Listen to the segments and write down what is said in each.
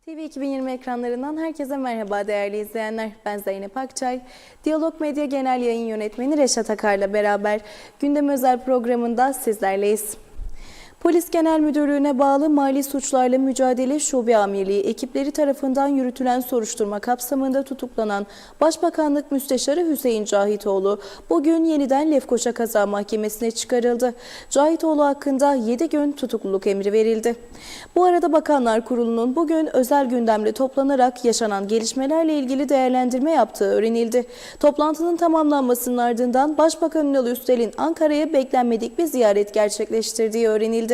TV 2020 ekranlarından herkese merhaba değerli izleyenler. Ben Zeynep Akçay. Diyalog Medya Genel Yayın Yönetmeni Reşat Akar'la beraber Gündem Özel programında sizlerleyiz. Polis Genel Müdürlüğü'ne bağlı Mali Suçlarla Mücadele Şube Amirliği ekipleri tarafından yürütülen soruşturma kapsamında tutuklanan Başbakanlık Müsteşarı Hüseyin Cahitoğlu bugün yeniden Lefkoşa Kaza Mahkemesi'ne çıkarıldı. Cahitoğlu hakkında 7 gün tutukluluk emri verildi. Bu arada Bakanlar Kurulu'nun bugün özel gündemle toplanarak yaşanan gelişmelerle ilgili değerlendirme yaptığı öğrenildi. Toplantının tamamlanmasının ardından Başbakan Ünal Üstel'in Ankara'ya beklenmedik bir ziyaret gerçekleştirdiği öğrenildi.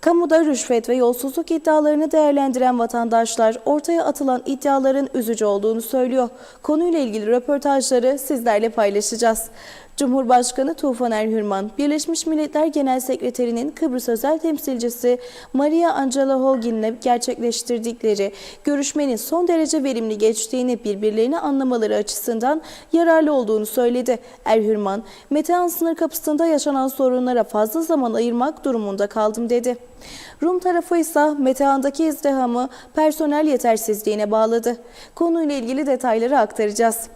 Kamuda rüşvet ve yolsuzluk iddialarını değerlendiren vatandaşlar ortaya atılan iddiaların üzücü olduğunu söylüyor. Konuyla ilgili röportajları sizlerle paylaşacağız. Cumhurbaşkanı Tufan Erhürman, Birleşmiş Milletler Genel Sekreterinin Kıbrıs Özel Temsilcisi Maria Angela Holguin'le gerçekleştirdikleri görüşmenin son derece verimli geçtiğini, birbirlerini anlamaları açısından yararlı olduğunu söyledi. Erhürman, Metehan sınır kapısında yaşanan sorunlara fazla zaman ayırmak durumunda kaldım dedi. Rum tarafı ise Metehan'daki izdihamı personel yetersizliğine bağladı. Konuyla ilgili detayları aktaracağız.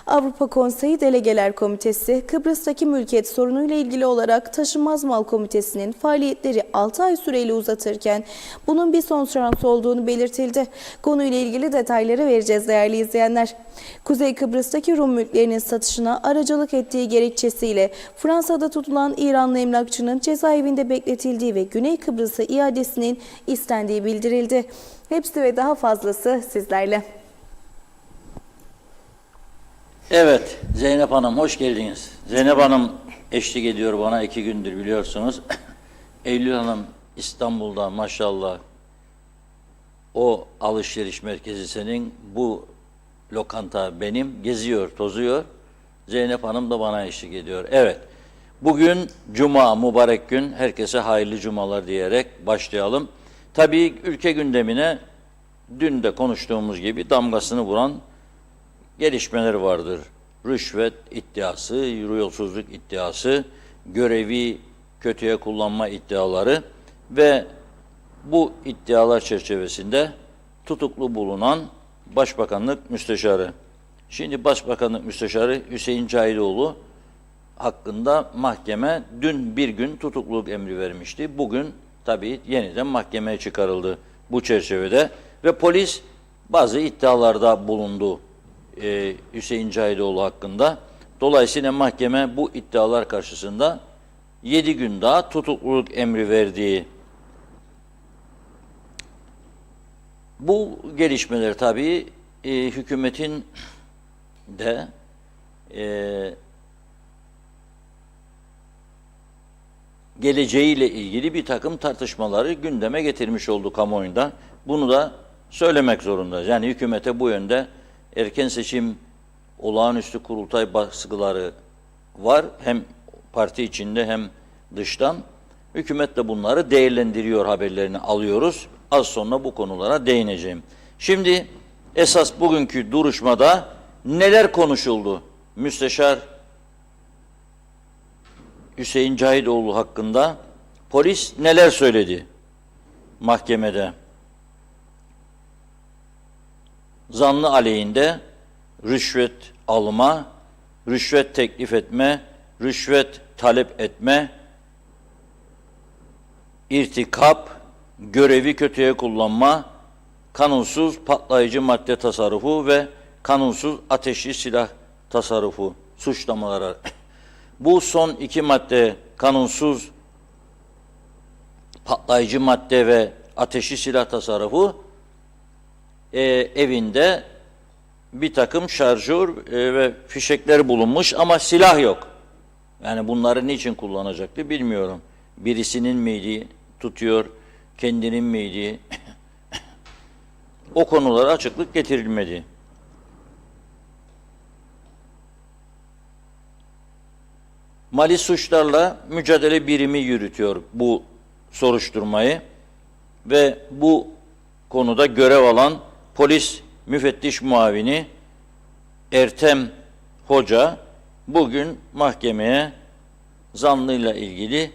Avrupa Konseyi Delegeler Komitesi, Kıbrıs'taki mülkiyet sorunuyla ilgili olarak Taşınmaz Mal Komitesi'nin faaliyetleri 6 ay süreyle uzatırken bunun bir son şansı olduğunu belirtildi. Konuyla ilgili detayları vereceğiz değerli izleyenler. Kuzey Kıbrıs'taki Rum mülklerinin satışına aracılık ettiği gerekçesiyle Fransa'da tutulan İranlı emlakçının cezaevinde bekletildiği ve Güney Kıbrıs'a iadesinin istendiği bildirildi. Hepsi ve daha fazlası sizlerle. Evet, Zeynep Hanım hoş geldiniz. Zeynep Hanım eşlik ediyor bana 2 gündür biliyorsunuz. Eylül Hanım İstanbul'da maşallah o alışveriş merkezi senin, bu lokanta benim, geziyor, tozuyor. Zeynep Hanım da bana eşlik ediyor. Evet, bugün Cuma, mübarek gün, herkese hayırlı cumalar diyerek başlayalım. Tabii ülke gündemine dün de konuştuğumuz gibi damgasını vuran gelişmeler vardır. Rüşvet iddiası, yolsuzluk iddiası, görevi kötüye kullanma iddiaları ve bu iddialar çerçevesinde tutuklu bulunan Başbakanlık Müsteşarı. Şimdi Başbakanlık Müsteşarı Hüseyin Cahitoğlu hakkında mahkeme dün bir gün tutukluluk emri vermişti. Bugün tabii yeniden mahkemeye çıkarıldı bu çerçevede ve polis bazı iddialarda bulundu Hüseyin Cahitoğlu hakkında. Dolayısıyla mahkeme bu iddialar karşısında 7 gün daha tutukluluk emri verdiği. Bu gelişmeler tabii hükümetin de geleceğiyle ilgili bir takım tartışmaları gündeme getirmiş oldu kamuoyunda. Bunu da söylemek zorundayız. Yani hükümete bu yönde erken seçim, olağanüstü kurultay baskıları var. Hem parti içinde hem dıştan. Hükümet de bunları değerlendiriyor, haberlerini alıyoruz. Az sonra bu konulara değineceğim. Şimdi esas bugünkü duruşmada neler konuşuldu? Müsteşar Hüseyin Cahitoğlu hakkında polis neler söyledi mahkemede? Zanlı aleyhinde rüşvet alma, rüşvet teklif etme, rüşvet talep etme, irtikap, görevi kötüye kullanma, kanunsuz patlayıcı madde tasarrufu ve kanunsuz ateşli silah tasarrufu suçlamaları. Bu son 2 madde, kanunsuz patlayıcı madde ve ateşli silah tasarrufu, evinde bir takım şarjör ve fişekler bulunmuş ama silah yok. Yani bunları niçin kullanacaktı bilmiyorum. Birisinin miydi, tutuyor, kendinin miydi? O konulara açıklık getirilmedi. Mali Suçlarla Mücadele Birimi yürütüyor bu soruşturmayı ve bu konuda görev alan polis müfettiş muavini Ertem Hoca bugün mahkemeye zanlıyla ilgili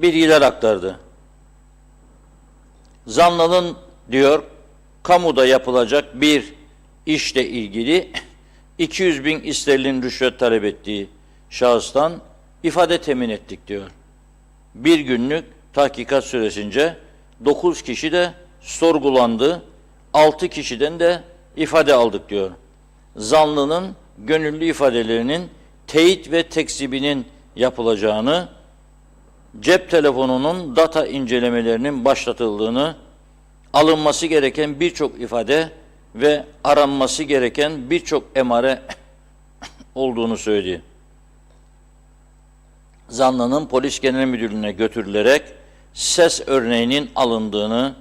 bilgiler aktardı. Zanlının diyor, kamuda yapılacak bir işle ilgili 200 bin sterlin rüşvet talep ettiği şahıstan ifade temin ettik diyor. Bir günlük tahkikat süresince 9 kişi de sorgulandı, 6 kişiden de ifade aldık diyor. Zanlının gönüllü ifadelerinin teyit ve tekzibinin yapılacağını, cep telefonunun data incelemelerinin başlatıldığını, alınması gereken birçok ifade ve aranması gereken birçok emare olduğunu söyledi. Zanlının Polis Genel Müdürlüğü'ne götürülerek ses örneğinin alındığını,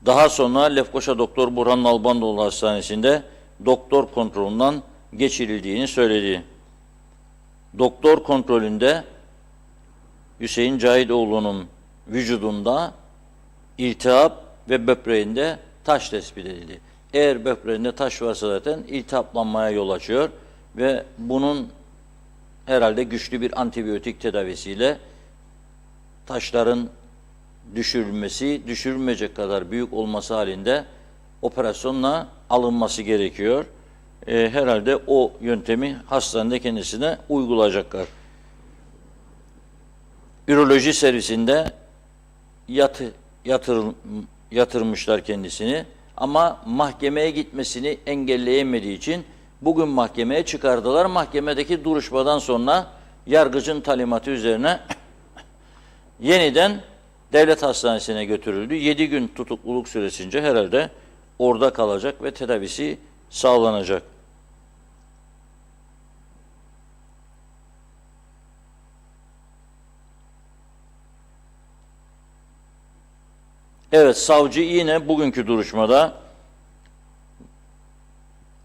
daha sonra Lefkoşa Doktor Burhan Nalbandoğlu Hastanesi'nde doktor kontrolünden geçirildiğini söyledi. Doktor kontrolünde Hüseyin Cahidoğlu'nun vücudunda iltihap ve böbreğinde taş tespit edildi. Eğer böbreğinde taş varsa zaten iltihaplanmaya yol açıyor ve bunun herhalde güçlü bir antibiyotik tedavisiyle taşların düşürülmeyecek kadar büyük olması halinde operasyonla alınması gerekiyor. Herhalde o yöntemi hastanede kendisine uygulayacaklar. Üroloji servisinde yatırmışlar kendisini ama mahkemeye gitmesini engelleyemediği için bugün mahkemeye çıkardılar. Mahkemedeki duruşmadan sonra yargıcın talimatı üzerine yeniden devlet hastanesine götürüldü. 7 gün tutukluluk süresince herhalde orada kalacak ve tedavisi sağlanacak. Evet, savcı yine bugünkü duruşmada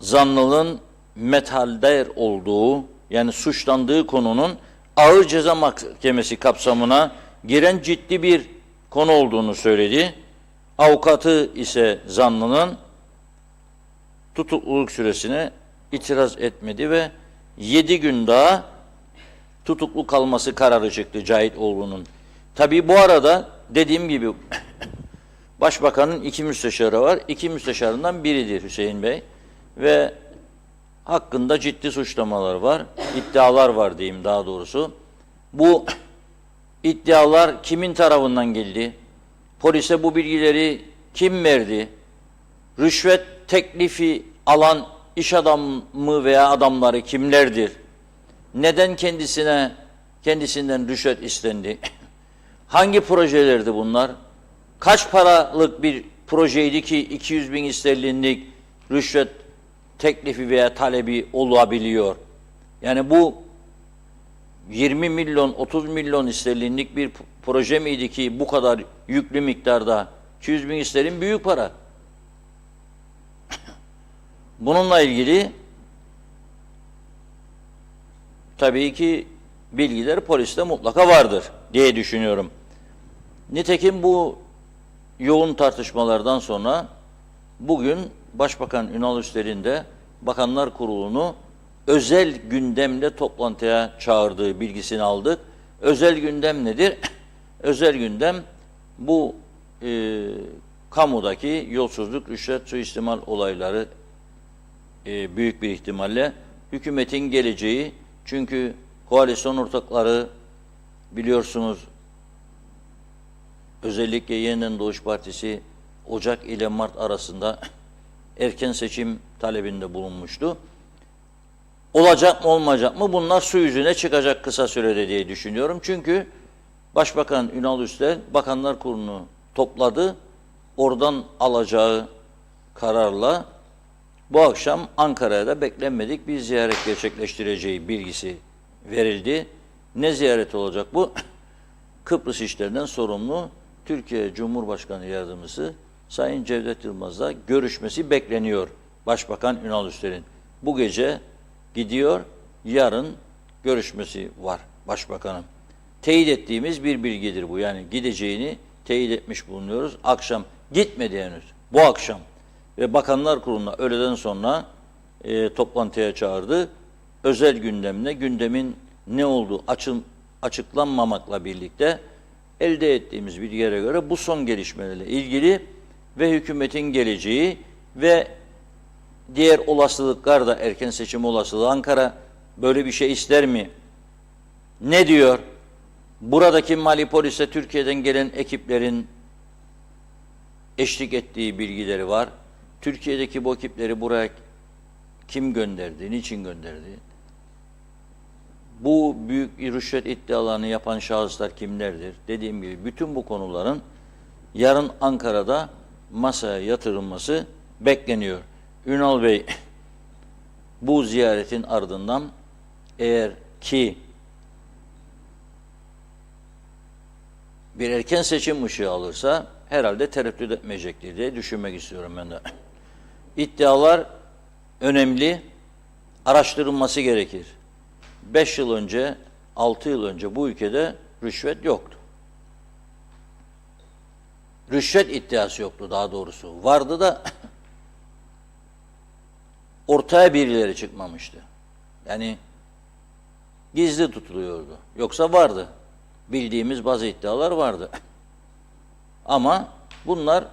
zanlının methalder olduğu, yani suçlandığı konunun ağır ceza mahkemesi kapsamına giren ciddi bir konu olduğunu söyledi. Avukatı ise zanlının tutukluluk süresine itiraz etmedi ve 7 gün daha tutuklu kalması kararı çıktı Cahidoğlu'nun. Tabii bu arada dediğim gibi Başbakanın 2 müsteşarı var. 2 müsteşarından biridir Hüseyin Bey ve hakkında ciddi suçlamalar var, iddialar var diyeyim daha doğrusu. Bu iddialar kimin tarafından geldi? Polise bu bilgileri kim verdi? Rüşvet teklifi alan iş adamı veya adamları kimlerdir? Neden kendisinden rüşvet istendi? Hangi projelerdi bunlar? Kaç paralık bir projeydi ki 200 bin sterlinlik rüşvet teklifi veya talebi olabiliyor? Yani bu 20 milyon, 30 milyon sterlinlik bir proje miydi ki bu kadar yüklü miktarda? 200 bin sterlin büyük para. Bununla ilgili tabii ki bilgiler poliste mutlaka vardır diye düşünüyorum. Nitekim bu yoğun tartışmalardan sonra bugün Başbakan Ünal Üster'in de Bakanlar Kurulu'nu özel gündemle toplantıya çağırdığı bilgisini aldık. Özel gündem nedir? Özel gündem bu kamudaki yolsuzluk, rüşvet, suistimal olayları büyük bir ihtimalle hükümetin geleceği, çünkü koalisyon ortakları biliyorsunuz özellikle Yeniden Doğuş Partisi Ocak ile Mart arasında erken seçim talebinde bulunmuştu. Olacak mı olmayacak mı? Bunlar su yüzüne çıkacak kısa sürede diye düşünüyorum. Çünkü Başbakan Ünal Üster Bakanlar Kurulu'nu topladı. Oradan alacağı kararla bu akşam Ankara'ya da beklenmedik bir ziyaret gerçekleştireceği bilgisi verildi. Ne ziyareti olacak bu? Kıbrıs işlerinden sorumlu Türkiye Cumhurbaşkanı Yardımcısı Sayın Cevdet Yılmaz'la görüşmesi bekleniyor Başbakan Ünal Üster'in. Bu gece gidiyor, yarın görüşmesi var Başbakanım. Teyit ettiğimiz bir bilgidir bu. Yani gideceğini teyit etmiş bulunuyoruz. Akşam gitmedi henüz. Bu akşam. Ve Bakanlar Kurulu'na öğleden sonra toplantıya çağırdı. Özel gündemle gündemin ne olduğu açıklanmamakla birlikte elde ettiğimiz bilgilere göre bu son gelişmelerle ilgili ve hükümetin geleceği ve diğer olasılıklar da erken seçim olasılığı. Ankara böyle bir şey ister mi? Ne diyor? Buradaki Mali Polis'e Türkiye'den gelen ekiplerin eşlik ettiği bilgileri var. Türkiye'deki bu ekipleri buraya kim gönderdi, niçin gönderdi? Bu büyük rüşvet iddialarını yapan şahıslar kimlerdir? Dediğim gibi bütün bu konuların yarın Ankara'da masaya yatırılması bekleniyor. Ünal Bey, bu ziyaretin ardından eğer ki bir erken seçim ışığı alırsa herhalde tereddüt etmeyecektir diye düşünmek istiyorum ben de. İddialar önemli, araştırılması gerekir. 5 yıl önce, 6 yıl önce bu ülkede rüşvet yoktu. Rüşvet iddiası yoktu daha doğrusu. Vardı da ortaya birileri çıkmamıştı. Yani gizli tutuluyordu. Yoksa vardı. Bildiğimiz bazı iddialar vardı. Ama bunlar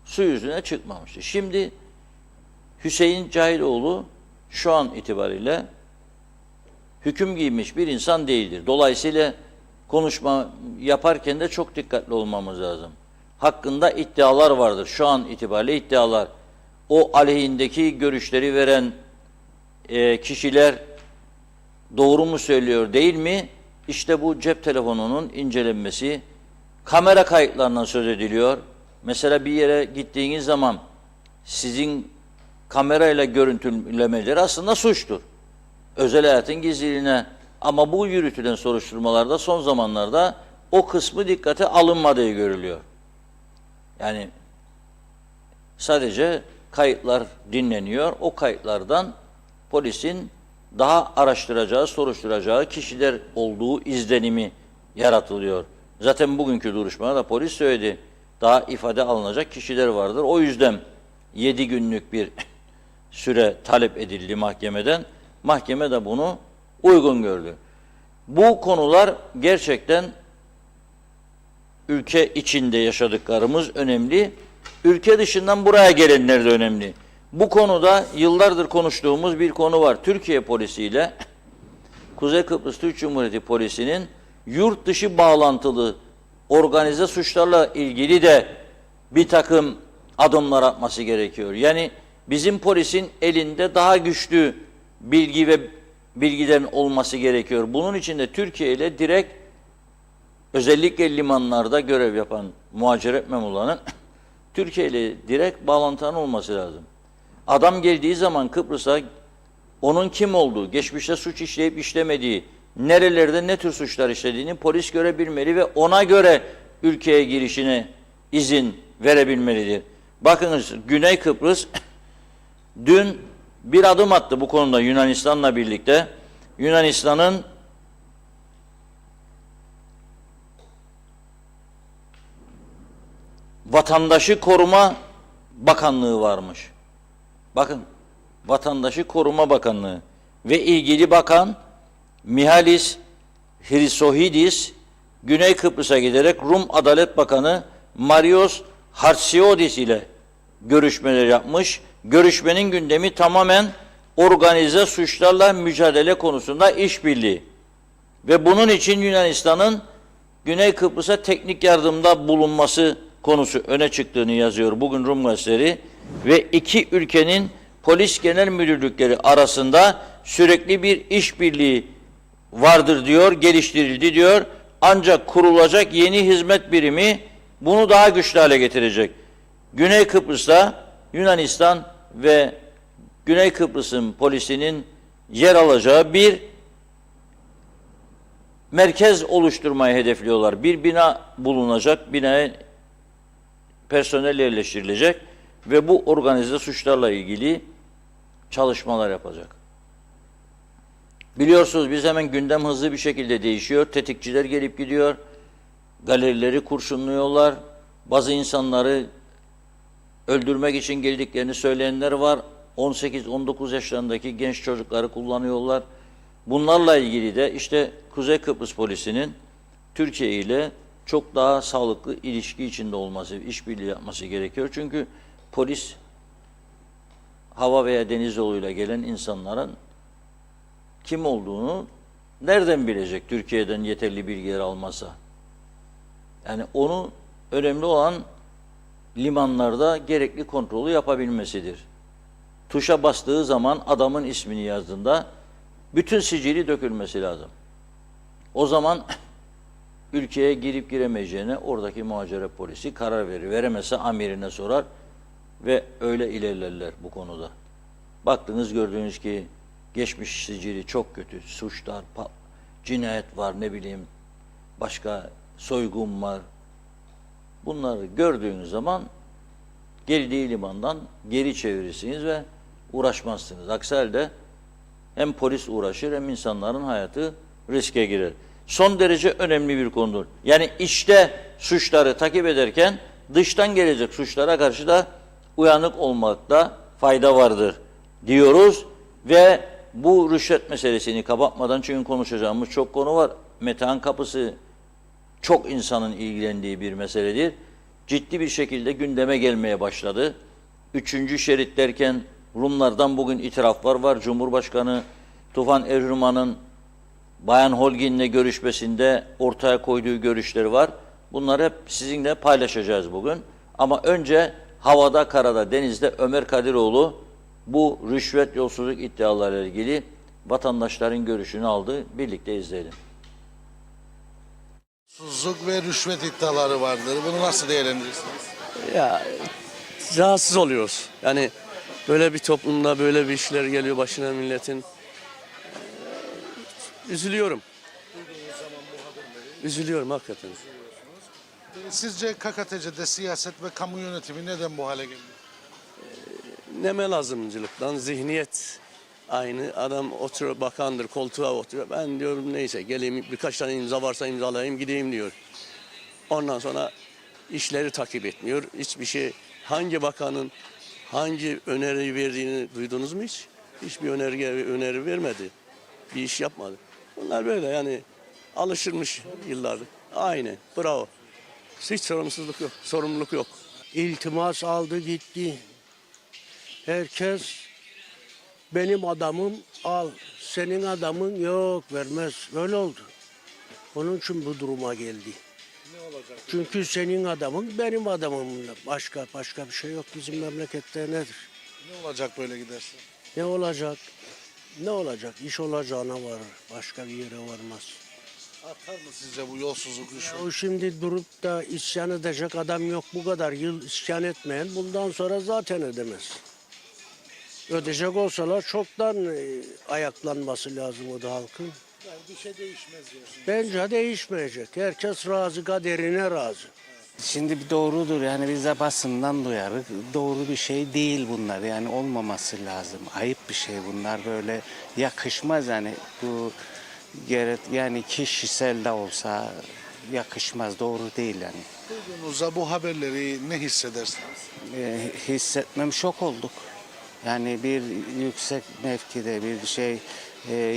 su yüzüne çıkmamıştı. Şimdi Hüseyin Cahiloğlu şu an itibariyle hüküm giymiş bir insan değildir. Dolayısıyla konuşma yaparken de çok dikkatli olmamız lazım. Hakkında iddialar vardır. Şu an itibariyle iddialar. O aleyhindeki görüşleri veren kişiler doğru mu söylüyor değil mi? İşte bu cep telefonunun incelenmesi, kamera kayıtlarından söz ediliyor. Mesela bir yere gittiğiniz zaman sizin kamerayla görüntülemeleri aslında suçtur. Özel hayatın gizliliğine, ama bu yürütülen soruşturmalarda son zamanlarda o kısmı dikkate alınmadığı görülüyor. Yani sadece kayıtlar dinleniyor. O kayıtlardan polisin daha araştıracağı, soruşturacağı kişiler olduğu izlenimi yaratılıyor. Zaten bugünkü duruşmada da polis söyledi. Daha ifade alınacak kişiler vardır. O yüzden 7 günlük bir süre talep edildi mahkemeden. Mahkeme de bunu uygun gördü. Bu konular gerçekten ülke içinde yaşadıklarımız önemli. Ülke dışından buraya gelenler de önemli. Bu konuda yıllardır konuştuğumuz bir konu var. Türkiye polisiyle Kuzey Kıbrıs Türk Cumhuriyeti polisinin yurt dışı bağlantılı organize suçlarla ilgili de bir takım adımlar atması gerekiyor. Yani bizim polisin elinde daha güçlü bilgi ve bilgilerin olması gerekiyor. Bunun için de Türkiye ile direkt, özellikle limanlarda görev yapan muhaciret memurlarının Türkiye ile direkt bağlantının olması lazım. Adam geldiği zaman Kıbrıs'a onun kim olduğu, geçmişte suç işleyip işlemediği, nerelerde ne tür suçlar işlediğini polis görebilmeli ve ona göre ülkeye girişine izin verebilmelidir. Bakınız, Güney Kıbrıs dün bir adım attı bu konuda Yunanistan'la birlikte. Yunanistan'ın Vatandaşı Koruma Bakanlığı varmış. Bakın, Vatandaşı Koruma Bakanlığı ve ilgili bakan Mihalis Hristohidis Güney Kıbrıs'a giderek Rum Adalet Bakanı Marios Hartsiodis ile görüşmeler yapmış. Görüşmenin gündemi tamamen organize suçlarla mücadele konusunda işbirliği. Ve bunun için Yunanistan'ın Güney Kıbrıs'a teknik yardımda bulunması konusu öne çıktığını yazıyor bugün Rum gazeteleri. Ve iki ülkenin polis genel müdürlükleri arasında sürekli bir işbirliği vardır diyor, geliştirildi diyor. Ancak kurulacak yeni hizmet birimi bunu daha güçlü hale getirecek. Güney Kıbrıs'ta Yunanistan ve Güney Kıbrıs'ın polisinin yer alacağı bir merkez oluşturmayı hedefliyorlar. Bir bina bulunacak, binaya personel yerleştirilecek ve bu organize suçlarla ilgili çalışmalar yapacak. Biliyorsunuz biz hemen gündem hızlı bir şekilde değişiyor. Tetikçiler gelip gidiyor. Galerileri kurşunluyorlar. Bazı insanları öldürmek için geldiklerini söyleyenler var. 18-19 yaşlarındaki genç çocukları kullanıyorlar. Bunlarla ilgili de işte Kuzey Kıbrıs polisinin Türkiye ile çok daha sağlıklı ilişki içinde olması, işbirliği yapması gerekiyor. Çünkü polis hava veya deniz yoluyla gelen insanların kim olduğunu nereden bilecek Türkiye'den yeterli bilgiler almasa? Yani onu önemli olan limanlarda gerekli kontrolü yapabilmesidir. Tuşa bastığı zaman adamın ismini yazdığında bütün sicili dökülmesi lazım. O zaman ülkeye girip giremeyeceğine oradaki muhaceret polisi karar verir. Veremezse amirine sorar ve öyle ilerlerler bu konuda. Baktınız gördüğünüz ki geçmiş sicili çok kötü. Suçlar, cinayet var, ne bileyim başka soygun var. Bunları gördüğünüz zaman geldiği limandan geri çevirirsiniz ve uğraşmazsınız. Aksi halde hem polis uğraşır hem insanların hayatı riske girer. Son derece önemli bir konudur. Yani içte suçları takip ederken dıştan gelecek suçlara karşı da uyanık olmakta fayda vardır diyoruz ve bu rüşvet meselesini kapatmadan, çünkü konuşacağımız çok konu var. Metehan Kapısı çok insanın ilgilendiği bir meseledir. Ciddi bir şekilde gündeme gelmeye başladı. 3. şerit derken Rumlardan bugün itiraflar var. Cumhurbaşkanı Tufan Erhürman'ın Bayan Holgin'le görüşmesinde ortaya koyduğu görüşleri var. Bunları hep sizinle paylaşacağız bugün. Ama önce havada, karada, denizde Ömer Kadiroğlu bu rüşvet, yolsuzluk iddialarıyla ilgili vatandaşların görüşünü aldı. Birlikte izleyelim. Yolsuzluk ve rüşvet iddiaları vardır. Bunu nasıl değerlendirirsiniz? Ya rahatsız oluyoruz. Yani böyle bir toplumda böyle bir işler geliyor başına milletin. Üzülüyorum. Üzülüyorum hakikaten. Sizce KKTC'de siyaset ve kamu yönetimi neden bu hale geldi? Neme lazımcılıktan zihniyet aynı. Adam oturuyor, bakandır, koltuğa oturuyor. Ben diyorum neyse geleyim birkaç tane imza varsa imzalayayım gideyim diyor. Ondan sonra işleri takip etmiyor. Hiçbir şey, hangi bakanın hangi öneri verdiğini duydunuz mu hiç? Hiçbir öneri vermedi. Bir iş yapmadı. Bunlar böyle yani alışılmış yıllardır. Aynı, bravo. Hiç sorumsuzluk yok, sorumluluk yok. İltimas aldı gitti. Herkes benim adamım al, senin adamın yok vermez. Öyle oldu. Onun için bu duruma geldi. Ne olacak? Çünkü senin adamın benim adamım. Başka bir şey yok bizim memlekette nedir? Ne olacak böyle giderse? Ne olacak? Ne olacak? İş olacağına varır. Başka bir yere varmaz. Artar mı sizce bu yolsuzluk, rüşvet? O şimdi durup da isyan edecek adam yok. Bu kadar yıl isyan etmeyen bundan sonra zaten edemez. Ödeyecek olsalar çoktan ayaklanması lazım o da halkın. Yani bir şey değişmez diyorsun. Bence değişmeyecek. Herkes razı, kaderine razı. Şimdi bir doğrudur yani biz de basından duyarız. Doğru bir şey değil bunlar yani olmaması lazım. Ayıp bir şey bunlar böyle yakışmaz yani bu yani kişisel de olsa yakışmaz doğru değil yani. Duyduğunuzda bu haberleri ne hissedersiniz? Hissetmem şok olduk. Yani bir yüksek mevkide bir şey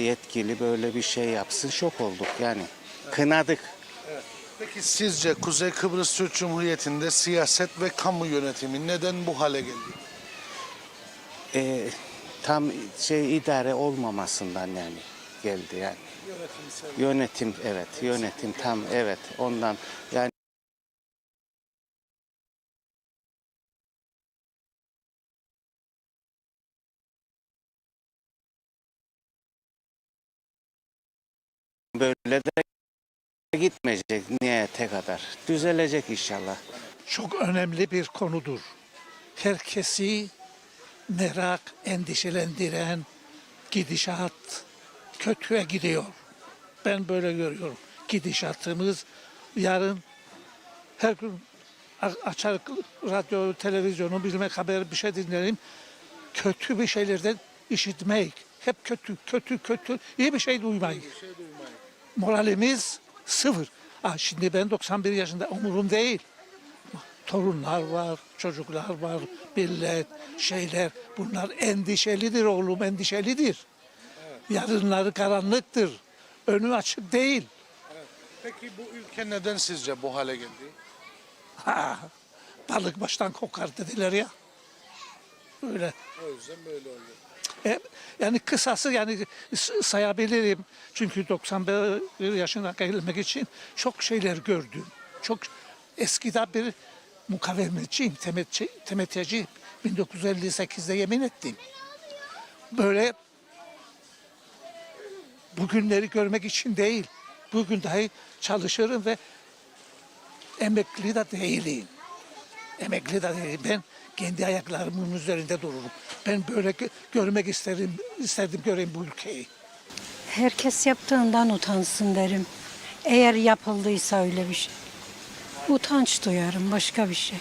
yetkili böyle bir şey yapsın şok olduk yani. Kınadık. Peki sizce Kuzey Kıbrıs Türk Cumhuriyeti'nde siyaset ve kamu yönetimi neden bu hale geldi? Tam idare olmamasından yani geldi yani. Yönetim evet yönetim tam evet ondan yani böyle de gitmeyecek niyete kadar düzelecek inşallah. Çok önemli bir konudur. Herkesi merak, endişelendiren gidişat kötüye gidiyor. Ben böyle görüyorum. Gidişatımız yarın her gün açar radyo, televizyonu, bilmek haber bir şey dinlerim. Kötü bir şeylerden işitmek. Hep kötü, kötü, kötü. İyi bir şey duymayız. Moralimiz sıfır. Şimdi ben 91 yaşında umurum değil. Torunlar var, çocuklar var, millet, şeyler. Bunlar endişelidir oğlum, endişelidir. Yarınları karanlıktır. Önü açık değil. Peki bu ülke neden sizce bu hale geldi? Ha, balık baştan kokar dediler ya. Böyle. O yüzden böyle oldu. Yani kısası yani sayabilirim. Çünkü 91 yaşına gelmek için çok şeyler gördüm. Çok eskiden bir mukavemetçiyim, temetçiyim. 1958'de yemin ettim. Böyle bugünleri görmek için değil. Bugün dahi çalışırım ve emekli de değilim. Emekli de değilim. Ben kendi ayaklarımın üzerinde dururum. Ben böyle görmek isterdim göreyim bu ülkeyi. Herkes yaptığından utansın derim. Eğer yapıldıysa öyle bir şey. Utanç duyarım, başka bir şey.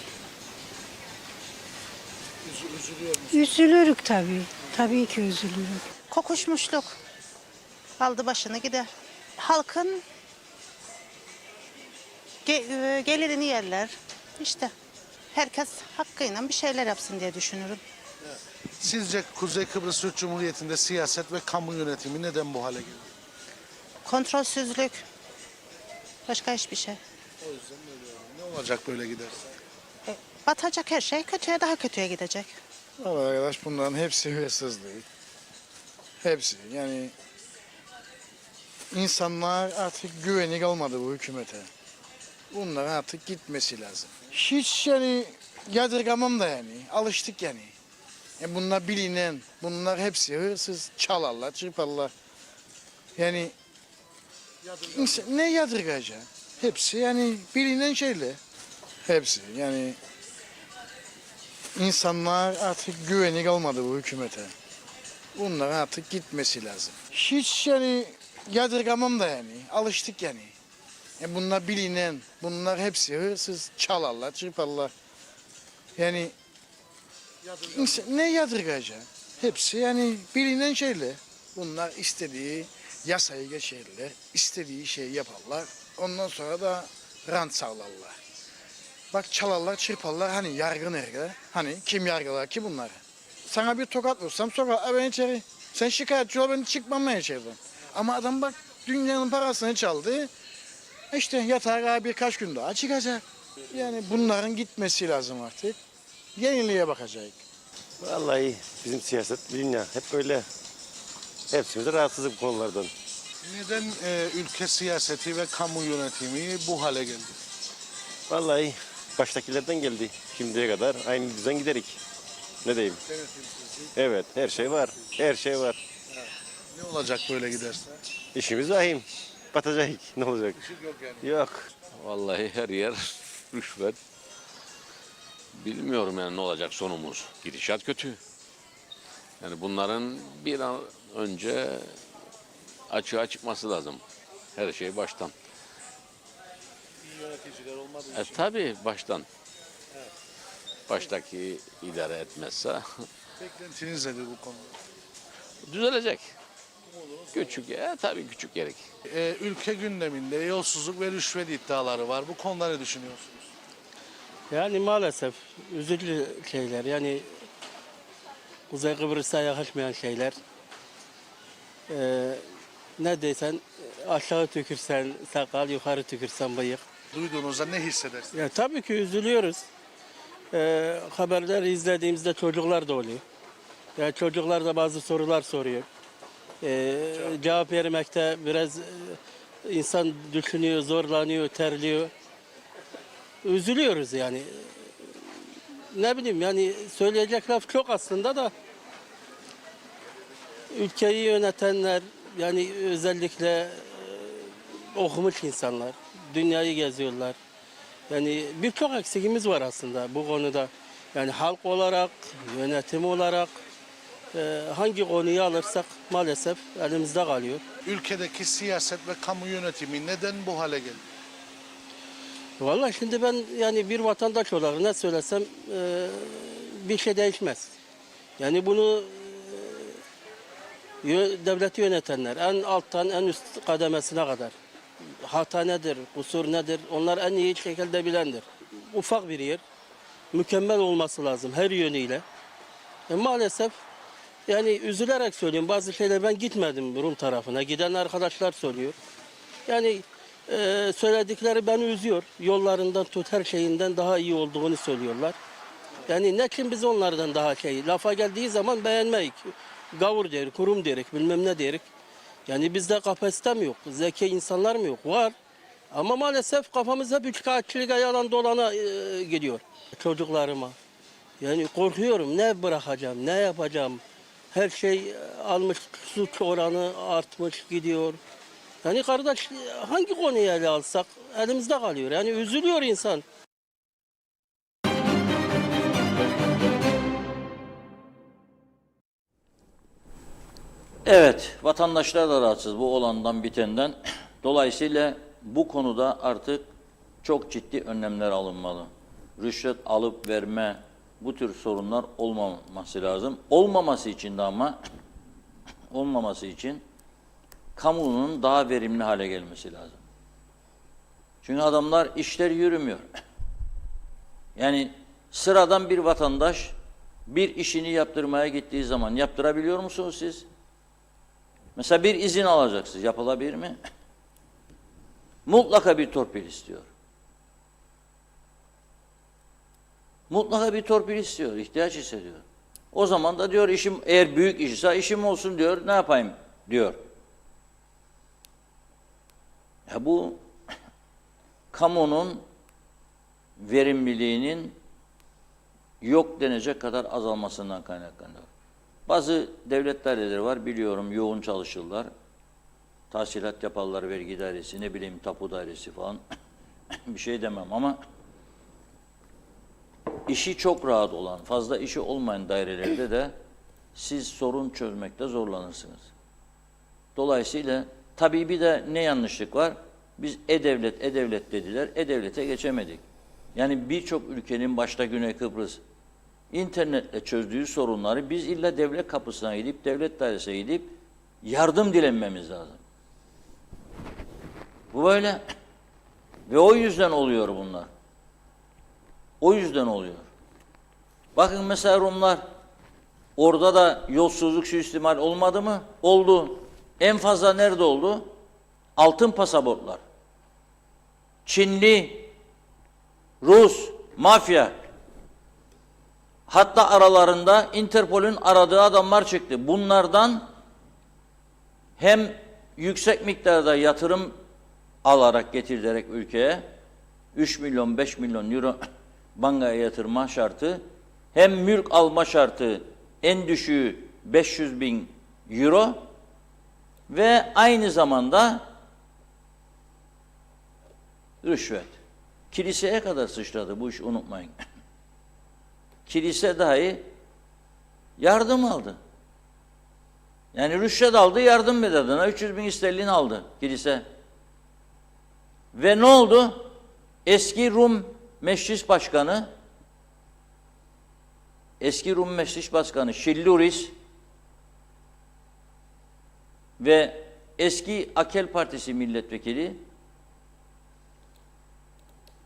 Üzülürük tabii. Tabii ki üzülürüm. Kokuşmuşluk aldı başını gider. Halkın gelirini yerler. İşte herkes hakkıyla bir şeyler yapsın diye düşünürüm. Sizce Kuzey Kıbrıs Türk Cumhuriyeti'nde siyaset ve kamu yönetimi neden bu hale geldi? Kontrolsüzlük. Başka hiçbir şey. O yüzden böyle oldu. Ne olacak böyle giderse? Batacak her şey kötüye daha kötüye gidecek. Vallahi arkadaş bunların hepsi hırsızlık. Hepsi yani insanlar artık güveni kalmadı bu hükümete. Bunların artık gitmesi lazım. Hiç yani yadırgamam da yani alıştık yani. Bunlar bilinen, bunlar hepsi hırsız, çalarlar, çırparlar. Yani ne yadırgayacak? Hepsi yani bilinen şeyler. Hepsi yani insanlar artık güveni kalmadı bu hükümete. Bunların artık gitmesi lazım. Hiç yani yadırgamam da yani alıştık yani. Bunlar bilinen, bunlar hepsi hırsız, çalarlar, çırparlar. Yani ne yadırgayacak? Hepsi yani bilinen şeyler. Bunlar istediği yasayı geçerler, istediği şeyi yaparlar. Ondan sonra da rant sağlarlar. Bak çalarlar, çırparlar, hani yargı nerede? Hani kim yargılar ki bunları? Sana bir tokat vursam sokar ben içeri. Sen şikayetçi ol, ben çıkmam ben içeriden. Ama adam bak dünyanın parasını çaldı. İşte yatağa birkaç gün daha çıkacak. Yani bunların gitmesi lazım artık. Yeniliğe bakacak. Vallahi bizim siyaset dünya hep böyle. Hepsimiz de rahatsızız bu konulardan. Neden ülke siyaseti ve kamu yönetimi bu hale geldi? Vallahi baştakilerden geldi şimdiye kadar. Aynı düzen giderik. Ne diyeyim? Evet, her şey var. Her şey var. Ne olacak böyle giderse? İşimiz vahim. Batacak. Ne olacak? Yok yani. Yok. Vallahi her yer rüşvet. Bilmiyorum yani ne olacak sonumuz. Gidişat kötü. Yani bunların bir an önce açığa çıkması lazım. Her şey baştan. İyi yöneticiler olmadığı için. Tabii baştan. Baştaki idare etmezse Beklentiniz nedir bu konuda? düzelecek. Küçük, tabii küçük gerek. Ülke gündeminde yolsuzluk ve rüşvet iddiaları var. Bu konuda ne düşünüyorsunuz? Yani maalesef üzücü şeyler. Yani Kuzey Kıbrıs'a yakışmayan şeyler. Ne desen aşağı tükürsen sakal, yukarı tükürsen bıyık. Duyduğunuzda ne hissedersiniz? Ya tabii ki üzülüyoruz. Haberleri izlediğimizde çocuklar da oluyor. Ya çocuklar da bazı sorular soruyor. Cevap vermekte biraz insan düşünüyor, zorlanıyor, terliyor. Üzülüyoruz yani. Ne bileyim yani söyleyecek laf çok aslında da ülkeyi yönetenler yani özellikle okumuş insanlar dünyayı geziyorlar. Yani birçok eksikimiz var aslında bu konuda. Yani halk olarak, yönetim olarak hangi konuyu alırsak maalesef elimizde kalıyor. Ülkedeki siyaset ve kamu yönetimi neden bu hale geldi? Vallahi şimdi ben yani bir vatandaş olarak ne söylesem bir şey değişmez. Yani bunu devleti yönetenler en alttan en üst kademesine kadar hata nedir, kusur nedir onlar en iyi şekilde bilendir. Ufak bir yer, mükemmel olması lazım her yönüyle. Maalesef yani üzülerek söylüyorum bazı şeyler ben gitmedim Rum tarafına. Giden arkadaşlar söylüyor. Yani Söyledikleri beni üzüyor. Yollarından tut her şeyinden daha iyi olduğunu söylüyorlar. Yani ne kim biz onlardan daha lafa geldiği zaman beğenmeyik. Gavur derik, kurum derik, bilmem ne derik. Yani bizde kapasite mi yok, zeki insanlar mı yok? Var. Ama maalesef kafamız hep üçkağıtçılığa yalan dolana gidiyor çocuklarıma. Yani korkuyorum, ne bırakacağım, ne yapacağım? Her şey almış, suç oranı artmış gidiyor. Yani kardeş hangi konuyu ele alsak elimizde kalıyor. Yani üzülüyor insan. Evet, vatandaşlar da rahatsız bu olandan bitenden. Dolayısıyla bu konuda artık çok ciddi önlemler alınmalı. Rüşvet alıp verme, bu tür sorunlar olmaması lazım. Olmaması için de ama olmaması için kamunun daha verimli hale gelmesi lazım. Çünkü adamlar işler yürümüyor. Yani sıradan bir vatandaş bir işini yaptırmaya gittiği zaman yaptırabiliyor musunuz siz? Mesela bir izin alacaksınız. Yapılabilir mi? Mutlaka bir torpil istiyor. Mutlaka bir torpil istiyor. İhtiyaç hissediyor. O zaman da diyor işim eğer büyük işse işim olsun diyor. Ne yapayım diyor. Ya bu kamunun verimliliğinin yok denecek kadar azalmasından kaynaklanıyor. Bazı devlet daireleri var biliyorum yoğun çalışırlar. Tahsilat yaparlar, vergi dairesi, ne bileyim tapu dairesi falan. Bir şey demem ama işi çok rahat olan, fazla işi olmayan dairelerde de siz sorun çözmekte zorlanırsınız. Dolayısıyla tabii bir de ne yanlışlık var? Biz e-devlet dediler, e-devlete geçemedik. Yani birçok ülkenin başta Güney Kıbrıs internetle çözdüğü sorunları biz illa devlet kapısına gidip, devlet dairesine gidip yardım dilenmemiz lazım. Bu böyle. Ve o yüzden oluyor bunlar. O yüzden oluyor. Bakın mesela Rumlar, orada da yolsuzluk suistimal olmadı mı? Oldu. En fazla nerede oldu? Altın pasaportlar. Çinli, Rus, mafya. Hatta aralarında Interpol'ün aradığı adamlar çıktı. Bunlardan hem yüksek miktarda yatırım alarak getirerek ülkeye 3 milyon 5 milyon euro bankaya yatırma şartı, hem mülk alma şartı en düşüğü 500 bin euro ve aynı zamanda rüşvet. Kiliseye kadar sıçradı bu iş, unutmayın. Kilise dahi yardım aldı. Yani rüşvet aldı, yardım bedadına 300 bin sterlin aldı kilise. Ve ne oldu? Eski Rum Meclis Başkanı Şilluris ve eski Akel Partisi milletvekili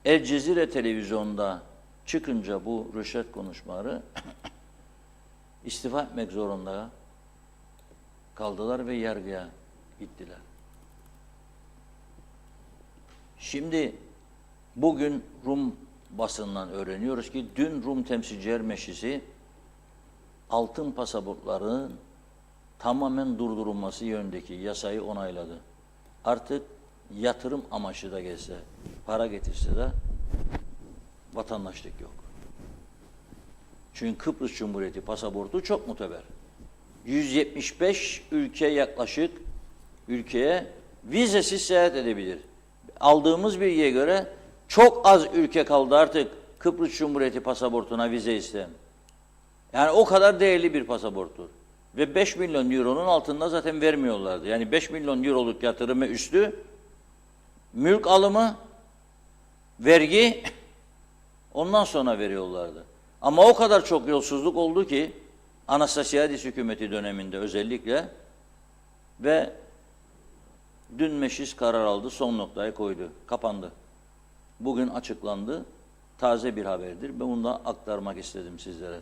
El Cezire televizyonda çıkınca bu rüşvet konuşmaları istifa etmek zorunda kaldılar ve yargıya gittiler. Şimdi bugün Rum basından öğreniyoruz ki dün Rum Temsilciler Meclisi altın pasaportların tamamen durdurulması yönündeki yasayı onayladı. Artık yatırım amaçlı da gelse, para getirse de vatandaşlık yok. Çünkü Kıbrıs Cumhuriyeti pasaportu çok muteber. 175 ülke yaklaşık ülkeye vizesiz seyahat edebilir. Aldığımız bilgiye göre çok az ülke kaldı artık Kıbrıs Cumhuriyeti pasaportuna vize isteyen. Yani o kadar değerli bir pasaporttur. Ve 5 milyon euronun altında zaten vermiyorlardı. Yani 5 milyon euroluk yatırımı üstü, mülk alımı, vergi, ondan sonra veriyorlardı. Ama o kadar çok yolsuzluk oldu ki Anastasiadis hükümeti döneminde özellikle ve dün meclis karar aldı, son noktayı koydu, kapandı. Bugün açıklandı, taze bir haberdir ve bunu da aktarmak istedim sizlere.